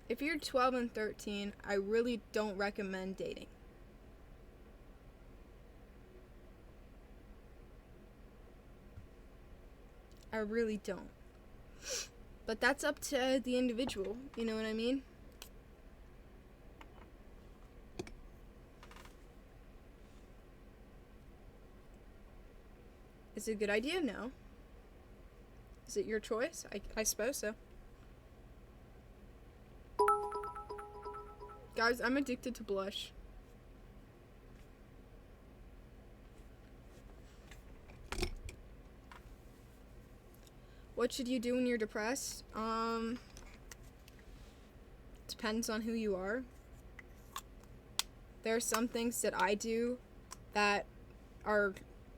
If you're 12 and 13, I really don't recommend dating. I really don't. But that's up to the individual, you know what I mean? Is it a good idea? No. Is it your choice? I suppose so. Guys, I'm addicted to blush. What should you do when you're depressed? Depends on who you are. There are some things that I do that are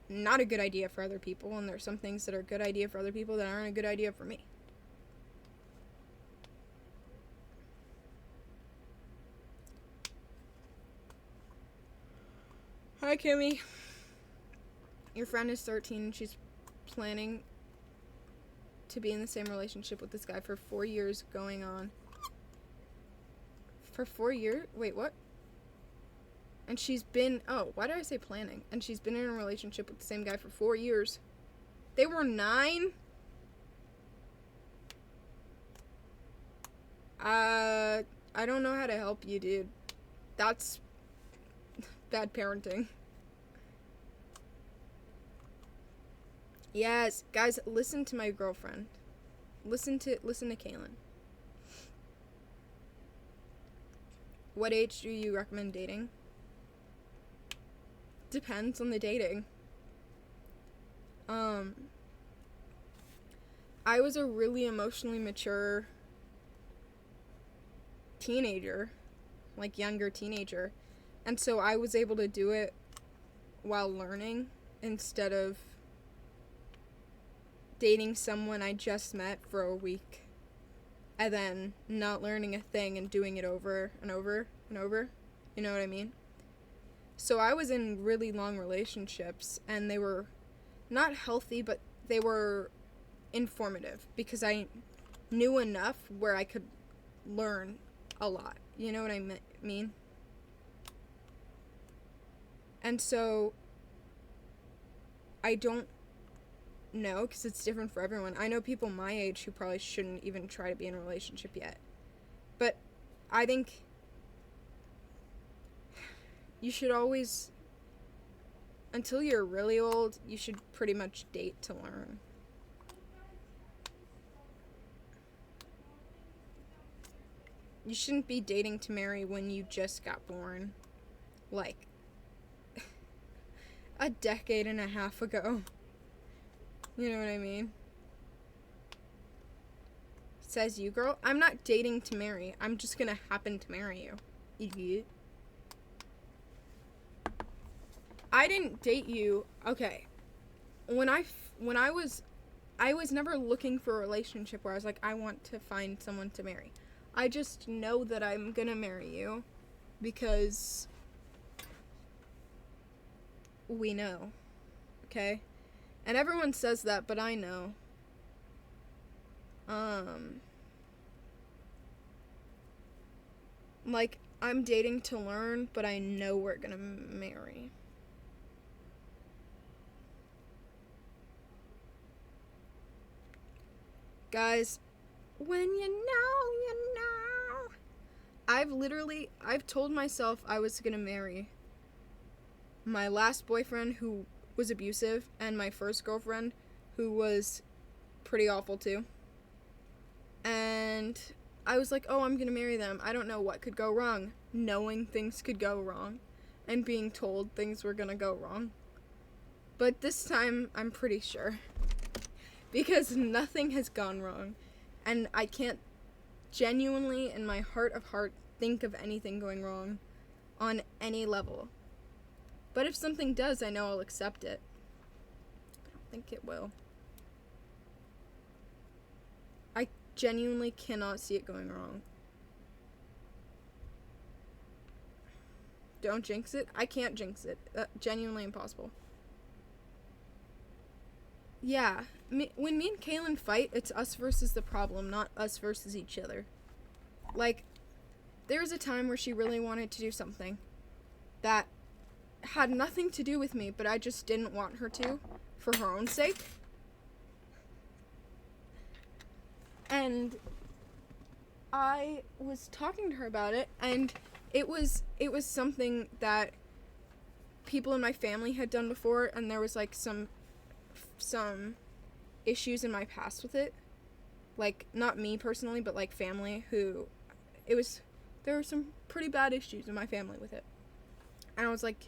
not a good idea for other people, and there are some things that are a good idea for other people that aren't a good idea for me. Hi, Kimmy. Your friend is 13 and she's planning to be in the same relationship with this guy for 4 years going on. For 4 years? Wait, what? And she's been, why did I say planning? And she's been in a relationship with the same guy for 4 years. They were 9? I don't know how to help you, dude. That's bad parenting. Yes, guys, listen to my girlfriend. Listen to Kaylin. What age do you recommend dating? Depends on the dating. I was a really emotionally mature teenager, like younger teenager, and so I was able to do it while learning instead of dating someone I just met for a week and then not learning a thing and doing it over and over and over. You know what I mean? So I was in really long relationships, and they were not healthy, but they were informative because I knew enough where I could learn a lot. You know what I mean? And so I don't know, because it's different for everyone. I know people my age who probably shouldn't even try to be in a relationship yet. But I think you should always, until you're really old, you should pretty much date to learn. You shouldn't be dating to marry when you just got born. Like, a decade and a half ago. You know what I mean? Says you, girl. I'm not dating to marry. I'm just gonna happen to marry you. Idiot. I didn't date you. Okay. When I was never looking for a relationship where I was like, I want to find someone to marry. I just know that I'm gonna marry you because we know. Okay? And everyone says that, but I know. Like, I'm dating to learn, but I know we're gonna marry. Guys, when you know, you know. I've told myself I was gonna marry my last boyfriend who was abusive and my first girlfriend who was pretty awful too. And I was like, oh, I'm gonna marry them. I don't know what could go wrong. Knowing things could go wrong and being told things were gonna go wrong. But this time, I'm pretty sure. Because nothing has gone wrong. And I can't genuinely, in my heart of heart, think of anything going wrong on any level. But if something does, I know I'll accept it. I don't think it will. I genuinely cannot see it going wrong. Don't jinx it. I can't jinx it. Genuinely impossible. Yeah. When me and Kaylin fight, it's us versus the problem, not us versus each other. Like, there was a time where she really wanted to do something that had nothing to do with me, but I just didn't want her to, for her own sake. And I was talking to her about it, and it was something that people in my family had done before, and there was like some issues in my past with it. Like, not me personally, but like family there were some pretty bad issues in my family with it. And I was like,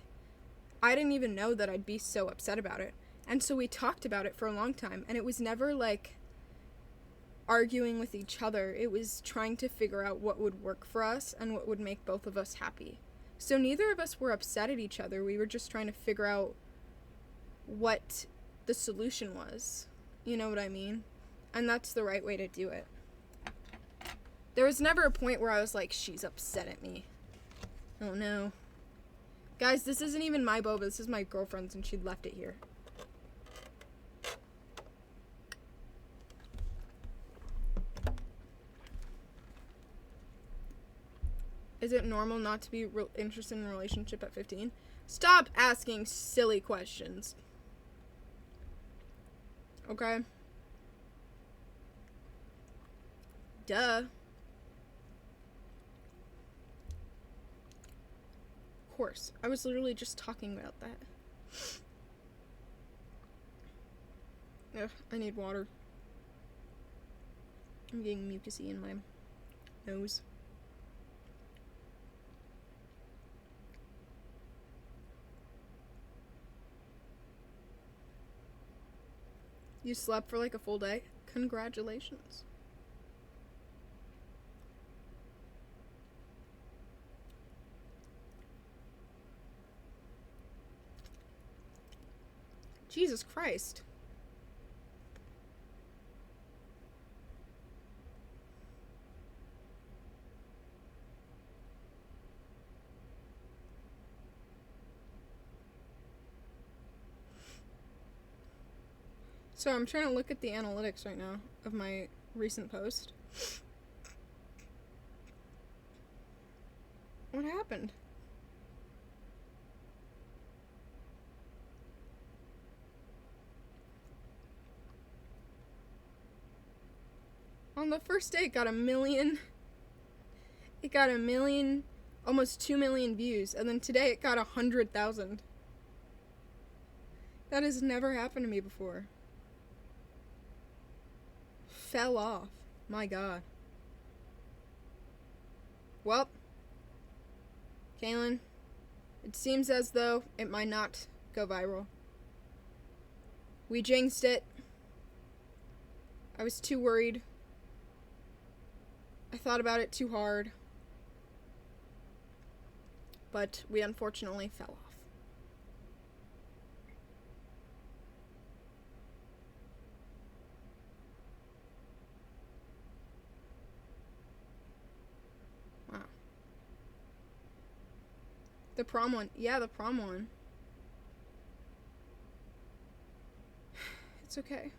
I didn't even know that I'd be so upset about it. And so we talked about it for a long time, and it was never like arguing with each other. It was trying to figure out what would work for us and what would make both of us happy. So neither of us were upset at each other. We were just trying to figure out what the solution was. You know what I mean? And that's the right way to do it. There was never a point where I was like, she's upset at me. Oh no. Guys, this isn't even my boba. This is my girlfriend's, and she left it here. Is it normal not to be interested in a relationship at 15? Stop asking silly questions. Okay? Duh. Of course. I was literally just talking about that. Ugh, I need water. I'm getting mucusy in my nose. You slept for like a full day? Congratulations. Jesus Christ. So I'm trying to look at the analytics right now of my recent post. What happened? On the first day, it got 1 million almost 2 million views, and then today it got 100,000. That has never happened to me before. Fell off. My God. Well, Kaylin, it seems as though it might not go viral. We jinxed it. I was too worried. I thought about it too hard. But we unfortunately fell off. Wow. The prom one. Yeah, the prom one. It's okay.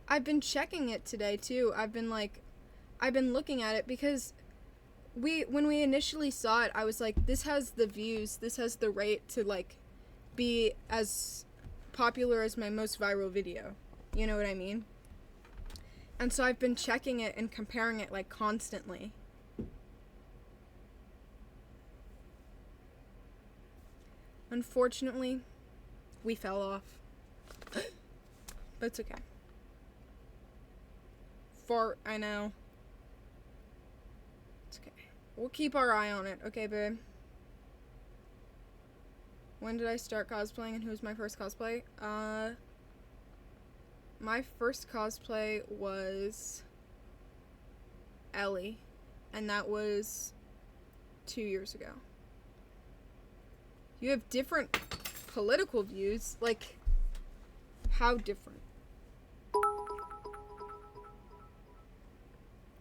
I've been checking it today too. I've been looking at it because when we initially saw it, I was like, this has the views, this has the rate to like be as popular as my most viral video. You know what I mean? And so I've been checking it and comparing it like constantly. Unfortunately, we fell off. But it's okay. I know. It's okay. We'll keep our eye on it. Okay, babe? When did I start cosplaying and who was my first cosplay? My first cosplay was Ellie. And that was 2 years ago. You have different political views. Like, how different?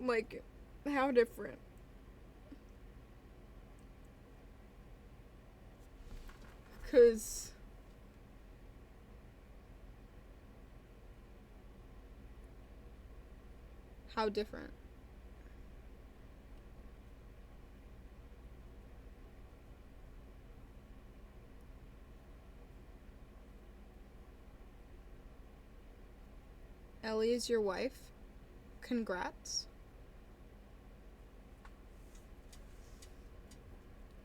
Like, how different? Because how different? Ellie is your wife? Congrats.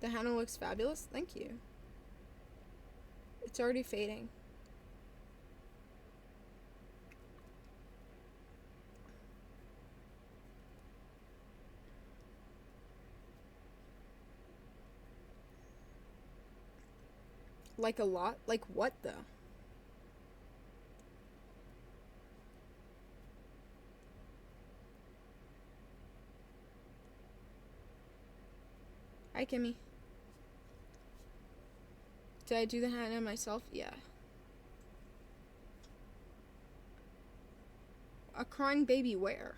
The henna looks fabulous. Thank you. It's already fading. Like a lot? Like what though? Hi, Kimmy. Did I do the henna myself? Yeah. A crying baby where?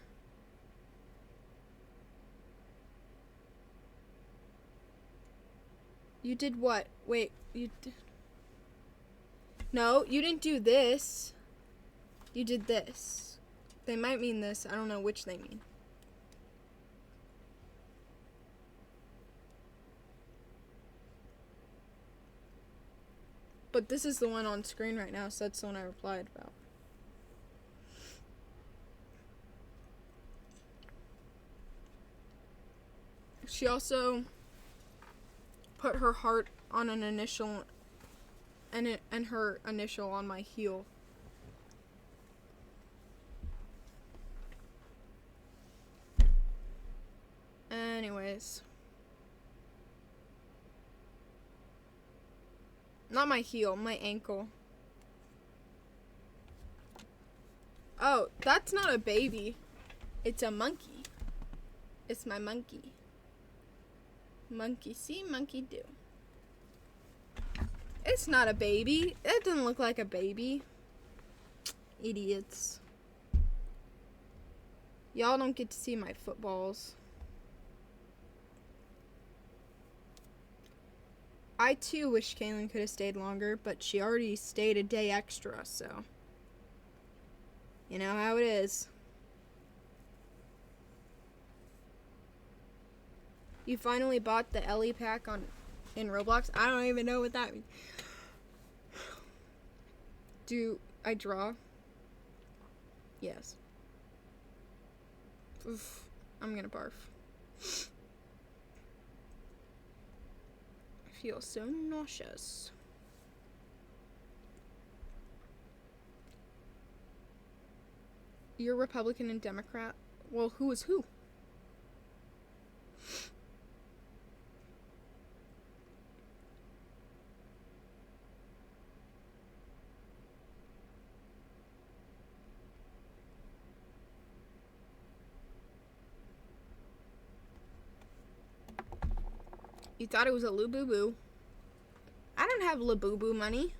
You did what? Wait, you did... No, you didn't do this. You did this. They might mean this. I don't know which they mean. But this is the one on screen right now, so that's the one I replied about. She also put her heart on an initial and her initial on my heel. Anyways. Not my heel, my ankle. Oh, that's not a baby. It's a monkey. It's my monkey. Monkey see, monkey do. It's not a baby. It doesn't look like a baby. Idiots. Y'all don't get to see my footballs. I too wish Kaylin could have stayed longer, but she already stayed a day extra, so. You know how it is. You finally bought the Ellie pack in Roblox? I don't even know what that means. Do I draw? Yes. Oof, I'm gonna barf. I feel so nauseous. You're Republican and Democrat? Well, who is who? You thought it was a Labubu. I don't have Labubu money.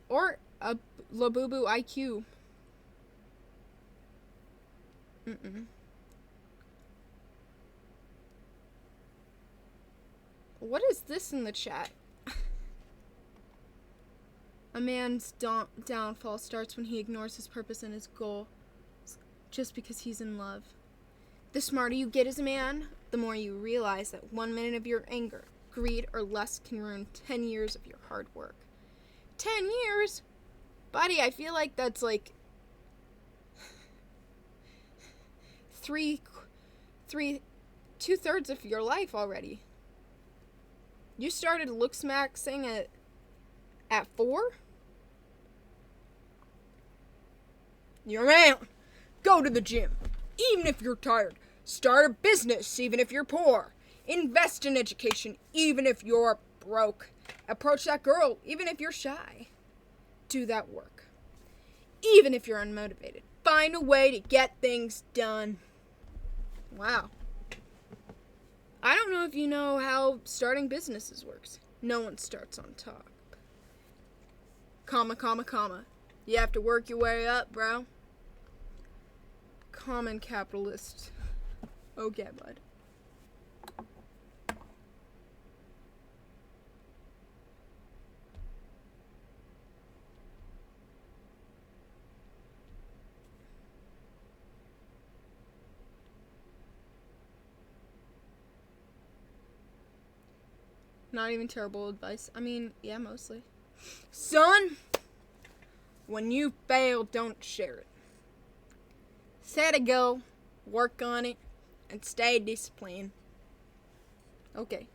Or a Labubu IQ. What is this in the chat? A man's downfall starts when he ignores his purpose and his goal just because he's in love. The smarter you get as a man, the more you realize that 1 minute of your anger, greed, or lust can ruin 10 years of your hard work. 10 years? Buddy, I feel like that's like 2/3 of your life already. You started looksmaxing at 4? You're a man. Go to the gym, even if you're tired. Start a business, even if you're poor. Invest in education, even if you're broke. Approach that girl, even if you're shy. Do that work, even if you're unmotivated. Find a way to get things done. Wow. I don't know if you know how starting businesses works. No one starts on top. Comma, comma, comma. You have to work your way up, bro. Common capitalist. Okay, bud. Not even terrible advice. I mean, yeah, mostly. Son, when you fail, don't share it. Set a goal, work on it, and stay disciplined. Okay.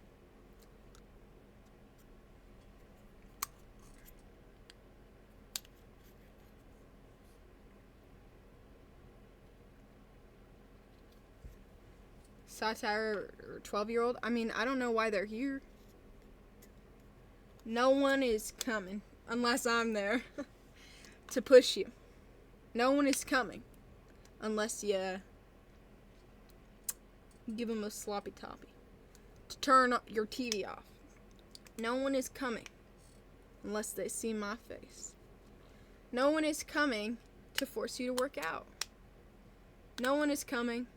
Satire or 12-year-old? I mean, I don't know why they're here. No one is coming unless I'm there to push you. No one is coming unless you give them a sloppy toppy to turn your TV off. No one is coming unless they see my face. No one is coming to force you to work out. No one is coming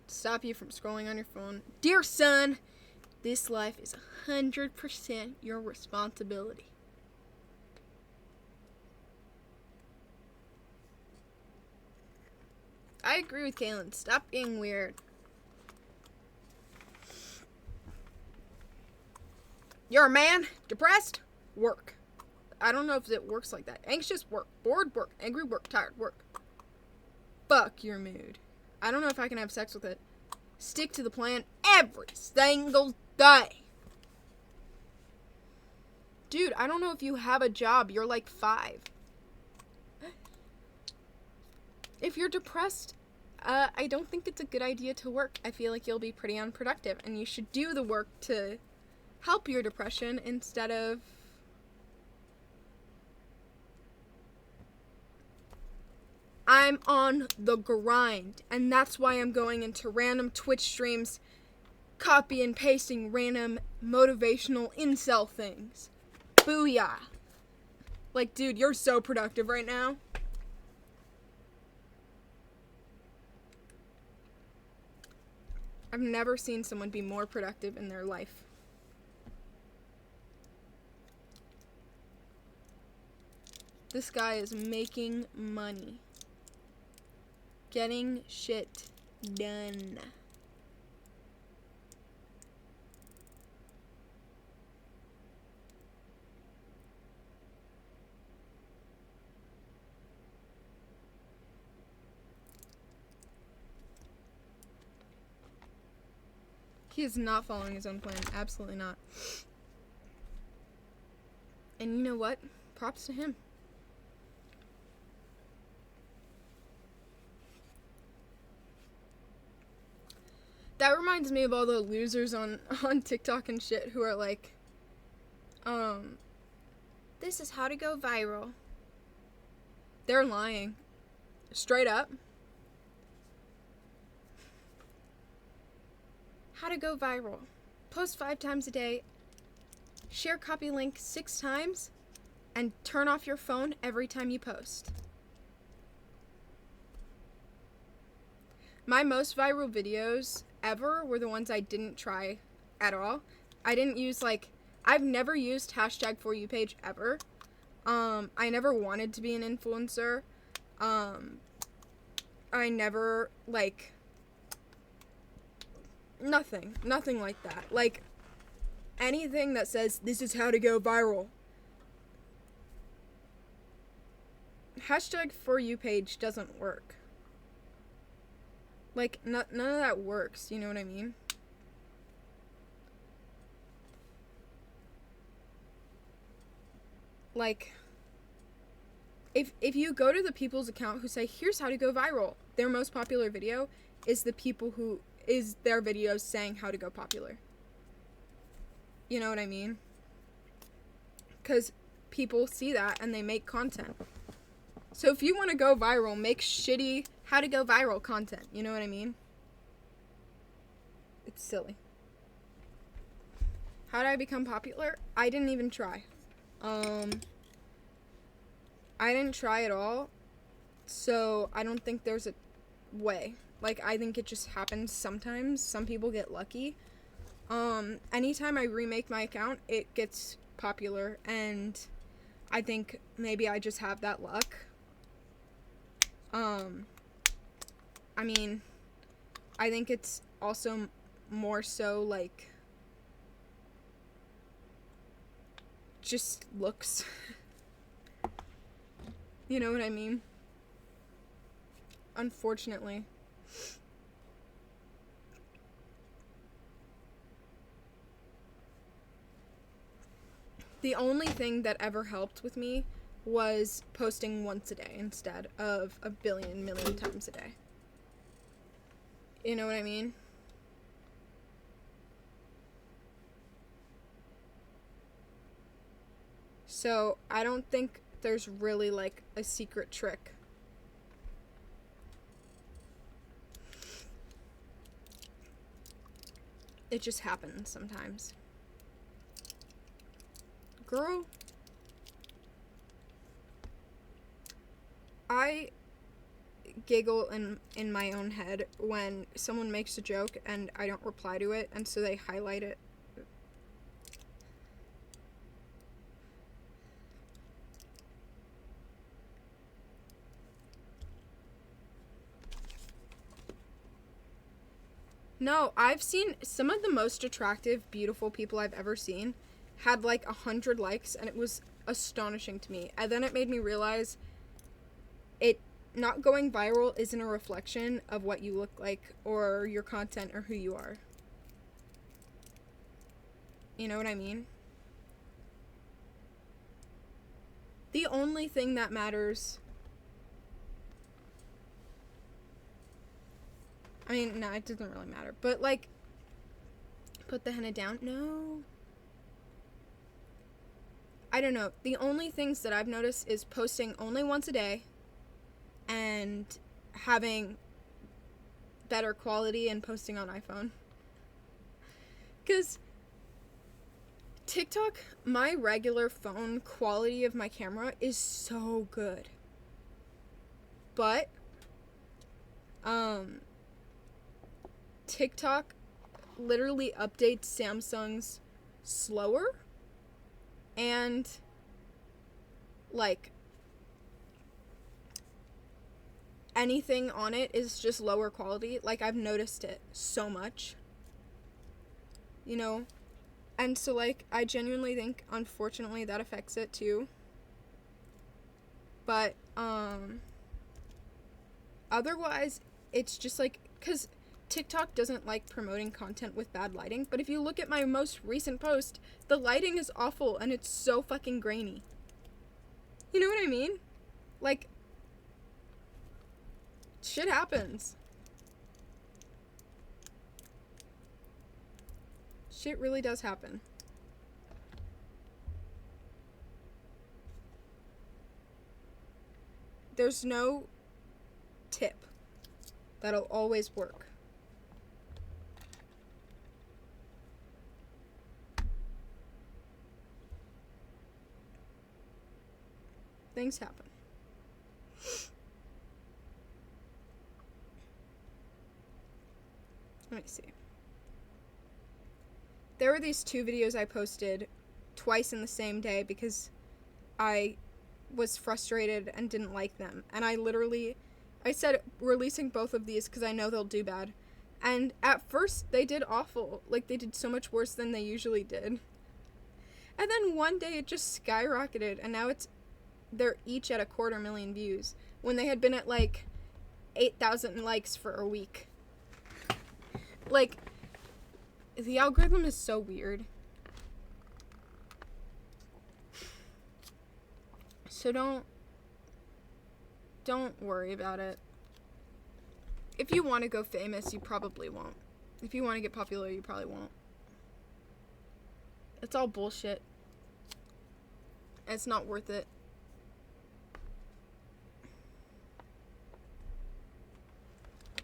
to stop you from scrolling on your phone. Dear son, this life is 100% your responsibility. I agree with Kaylin. Stop being weird. You're a man? Depressed? Work. I don't know if it works like that. Anxious? Work. Bored? Work. Angry? Work. Tired? Work. Fuck your mood. I don't know if I can have sex with it. Stick to the plan every single day. Dude, I don't know if you have a job. You're like 5. If you're depressed, I don't think it's a good idea to work. I feel like you'll be pretty unproductive, and you should do the work to help your depression instead of I'm on the grind, and that's why I'm going into random Twitch streams, copy and pasting random motivational incel things. Booyah. Like, dude, you're so productive right now. I've never seen someone be more productive in their life. This guy is making money. Getting shit done. He is not following his own plan. Absolutely not. And you know what? Props to him. That reminds me of all the losers on TikTok and shit who are like, this is how to go viral. They're lying. Straight up. How to go viral. Post 5 times a day. Share copy link 6 times. And turn off your phone every time you post. My most viral videos ever were the ones I didn't try at all. I didn't use, like, I've never used hashtag For You page ever. I never wanted to be an influencer. I never, like, nothing like that. Like, anything that says, this is how to go viral. Hashtag For You page doesn't work. Like, none of that works, you know what I mean? Like, if you go to the people's account who say, here's how to go viral, their most popular video is the people who is their videos saying how to go popular. You know what I mean? Because people see that and they make content. So if you want to go viral, make shitty how to go viral content. You know what I mean? It's silly. How did I become popular? I didn't even try. I didn't try at all. So I don't think there's a way. Like, I think it just happens sometimes. Some people get lucky. Anytime I remake my account, it gets popular. And I think maybe I just have that luck. I mean, I think it's also more so, like, just looks. You know what I mean? Unfortunately. The only thing that ever helped with me was posting once a day instead of a billion million times a day. You know what I mean? So, I don't think there's really, like, a secret trick. It just happens sometimes. Girl, I giggle in my own head when someone makes a joke and I don't reply to it, and so they highlight it. No, I've seen some of the most attractive, beautiful people I've ever seen had like 100 likes, and it was astonishing to me. And then it made me realize it not going viral isn't a reflection of what you look like or your content or who you are. You know what I mean? The only thing that matters... I mean, no, it doesn't really matter. But, like, put the henna down. No. I don't know. The only things that I've noticed is posting only once a day and having better quality and posting on iPhone. Because TikTok, my regular phone quality of my camera is so good. But, TikTok literally updates Samsung's slower, and like anything on it is just lower quality. Like, I've noticed it so much, you know, and so like I genuinely think unfortunately that affects it too. But otherwise it's just like, because TikTok doesn't like promoting content with bad lighting, but if you look at my most recent post, the lighting is awful and it's so fucking grainy. You know what I mean? Like, shit happens. Shit really does happen. There's no tip that'll always work. Things happen. Let me see. There were these 2 videos I posted twice in the same day because I was frustrated and didn't like them. And I said releasing both of these because I know they'll do bad. And at first they did awful. Like, they did so much worse than they usually did. And then one day it just skyrocketed, and now they're each at 250,000 views when they had been at like 8,000 likes for a week. Like, the algorithm is so weird. So don't worry about it. If you want to go famous, you probably won't. If you want to get popular, you probably won't. It's all bullshit. It's not worth it.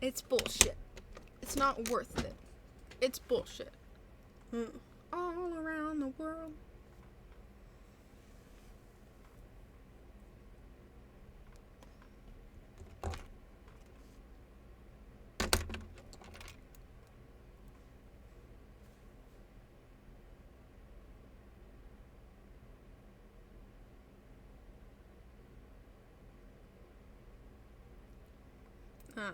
It's bullshit. It's not worth it. It's bullshit. All around the world. Oh.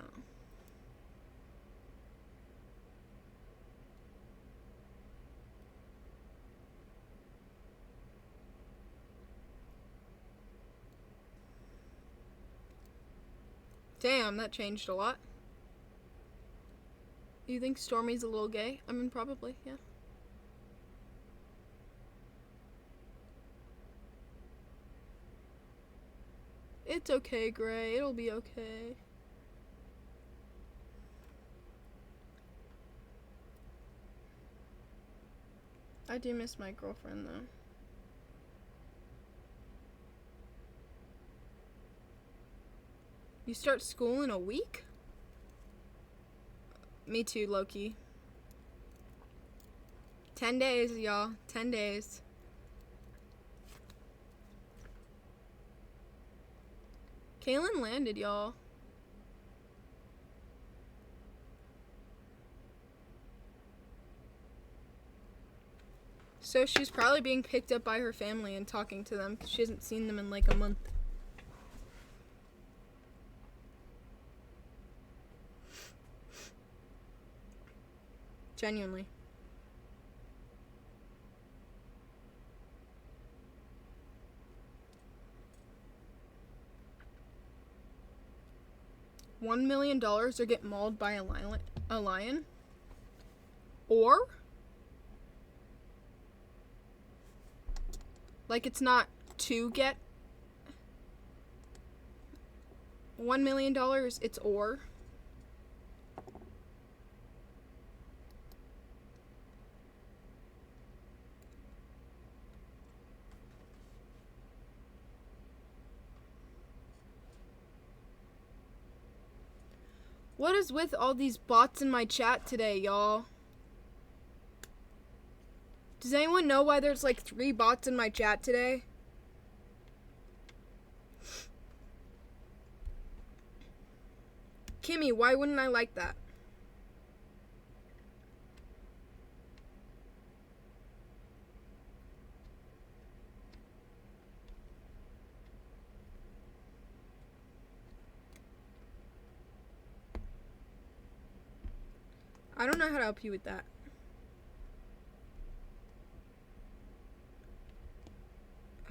Damn, that changed a lot. You think Stormy's a little gay? I mean, probably, yeah. It's okay, Gray. It'll be okay. I do miss my girlfriend, though. You start school in a week? Me too, Loki. 10 days, y'all. 10 days. Kaylin landed, y'all. So she's probably being picked up by her family and talking to them because she hasn't seen them in like a month. Genuinely. $1 million or get mauled by a lion? Or? Like, it's not to get $1 million, it's or. What is with all these bots in my chat today, y'all? Does anyone know why there's like 3 bots in my chat today? Kimmy, why wouldn't I like that? I don't know how to help you with that.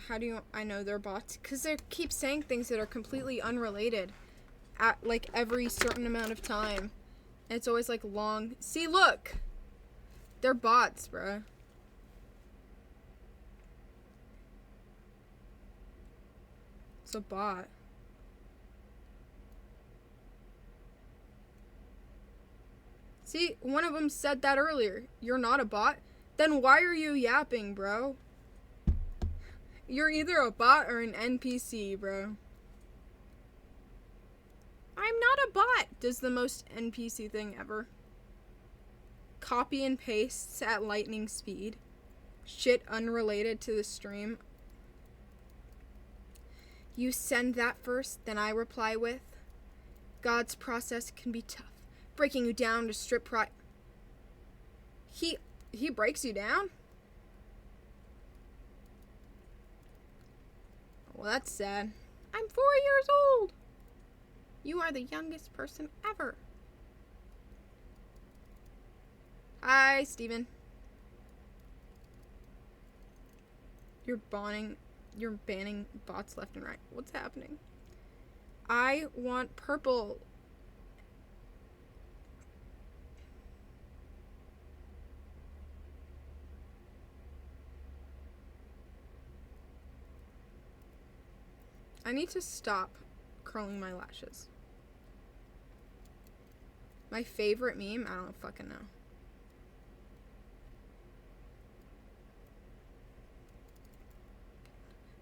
How do I know they're bots? Because they keep saying things that are completely unrelated at like every certain amount of time. It's always like long. See, look! They're bots, bruh. It's a bot. See, one of them said that earlier. You're not a bot? Then why are you yapping, bro? You're either a bot or an NPC, bro. I'm not a bot, does the most NPC thing ever. Copy and pastes at lightning speed. Shit unrelated to the stream. You send that first, then I reply with, God's process can be tough, breaking you down to strip He breaks you down? Well, that's sad. I'm 4 years old. You are the youngest person ever. Hi, Steven. You're banning bots left and right. What's happening? I want purple. I need to stop curling my lashes. My favorite meme? I don't fucking know.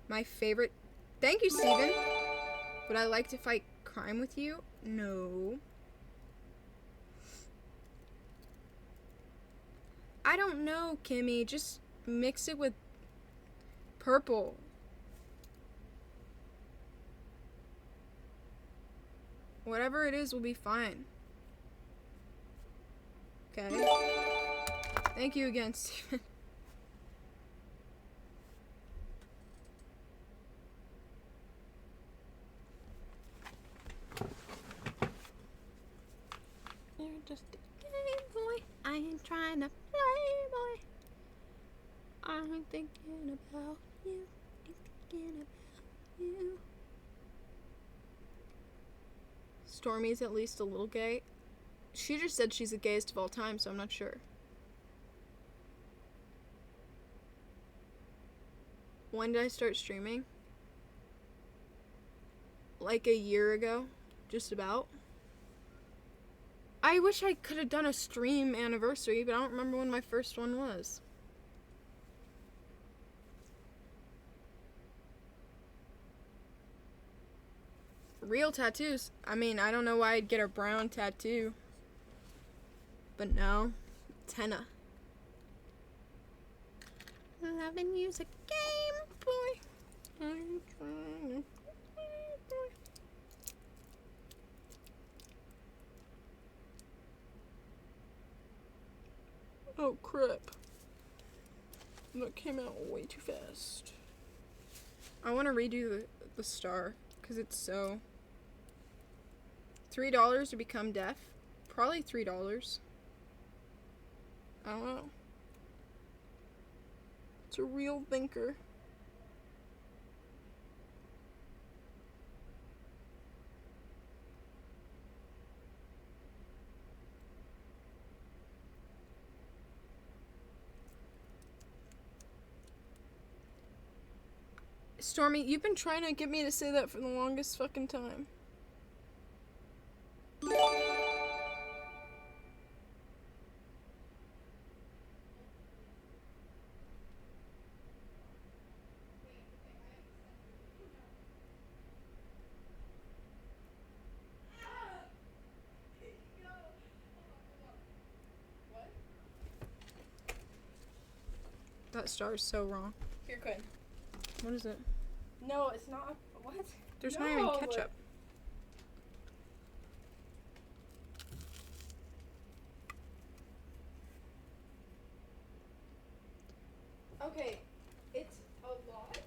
My favorite... Thank you, Steven. Would I like to fight crime with you? No. I don't know, Kimmy. Just mix it with purple. Whatever it is will be fine. Okay. Thank you again, Steven. You're just a game boy. I ain't trying to play, boy. I'm thinking about you. Thinking about you. Stormy's at least a little gay. She just said she's the gayest of all time, so I'm not sure. When did I start streaming? Like a year ago, just about. I wish I could have done a stream anniversary, but I don't remember when my first one was. Real tattoos. I mean, I don't know why I'd get a brown tattoo. But no. It's henna. Loving you's a game boy. I'm trying to play, boy. Oh crap. That came out way too fast. I want to redo the star because it's so... $3 to become deaf? Probably $3. I don't know. It's a real thinker. Stormy, you've been trying to get me to say that for the longest fucking time. That star is so wrong. Here, Quinn. What is it? No, it's not. What? There's not even ketchup. Okay, it's a lot.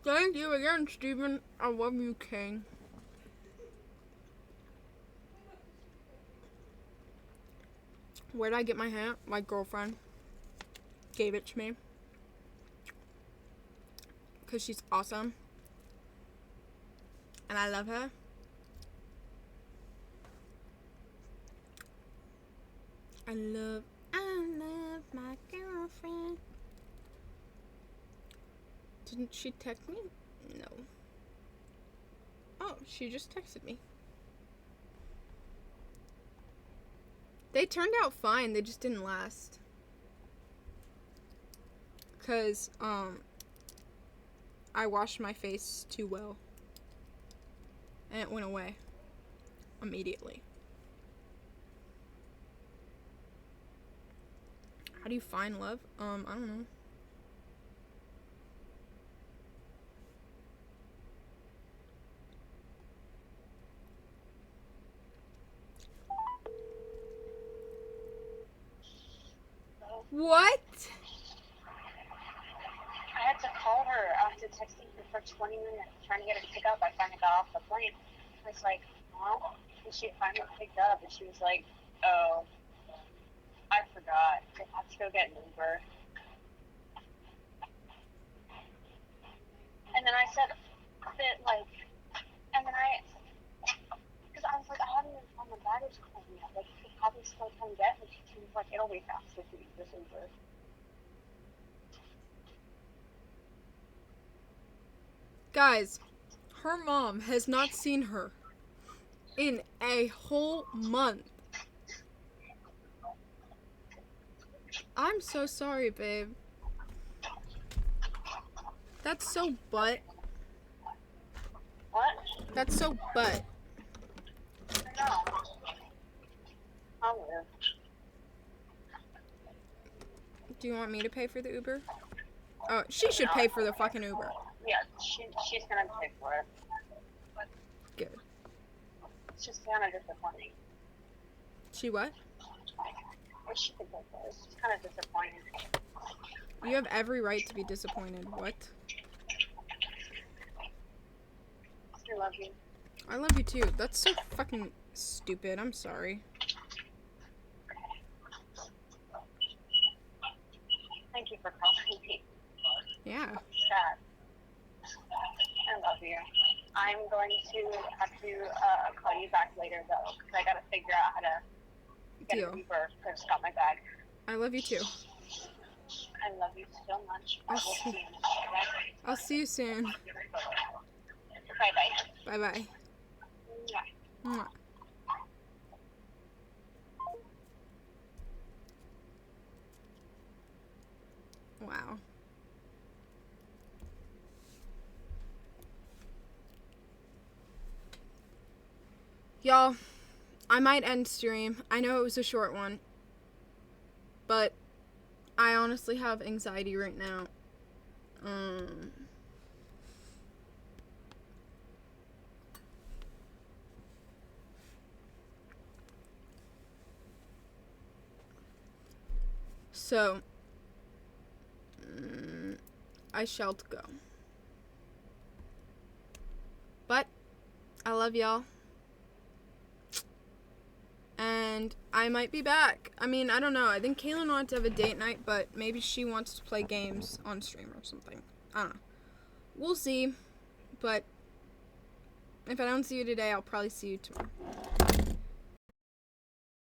Thank you again, Steven. I love you, King. Where'd I get my hat? My girlfriend gave it to me. Because she's awesome. And I love her. I love my girlfriend. Didn't she text me? No. Oh, she just texted me. They turned out fine, they just didn't last. Cause, I washed my face too well. And it went away. Immediately. How do you find love? I don't know. What? I had to call her after texting her for 20 minutes, trying to get her to pick up. I finally got off the plane. I was like, Mom? And she finally picked up, and she was like, oh, I forgot. I have to go get an Uber. And then I said, because I was like, I haven't even found the baggage claim yet. Like, you could probably still come get me. She was like, it'll be faster if you use this Uber. Guys, her mom has not seen her in a whole month. I'm so sorry, babe. That's so butt. What? That's so butt. No. I'll live. Do you want me to pay for the Uber? Oh, she should pay for the fucking Uber. Yeah, she's gonna pay for it. Good. It's just kind of disappointing. She what? Wish she could pay for it. It's just kind of disappointing. You have every right to be disappointed. What? I love you. I love you too. That's so fucking stupid. I'm sorry. Thank you for calling me. Yeah. Sad. I love you. I'm going to have to call you back later, though, because I got to figure out how to get an Uber. I just got my bag. I love you too. I love you so much. I'll see you soon. Bye-bye. Bye-bye. Yeah. Mwah. Wow. Y'all, I might end stream. I know it was a short one, but I honestly have anxiety right now. So, I shall go. But, I love y'all. And I might be back. I mean, I don't know. I think Kaylin wanted to have a date night, but maybe she wants to play games on stream or something. I don't know. We'll see. But if I don't see you today, I'll probably see you tomorrow.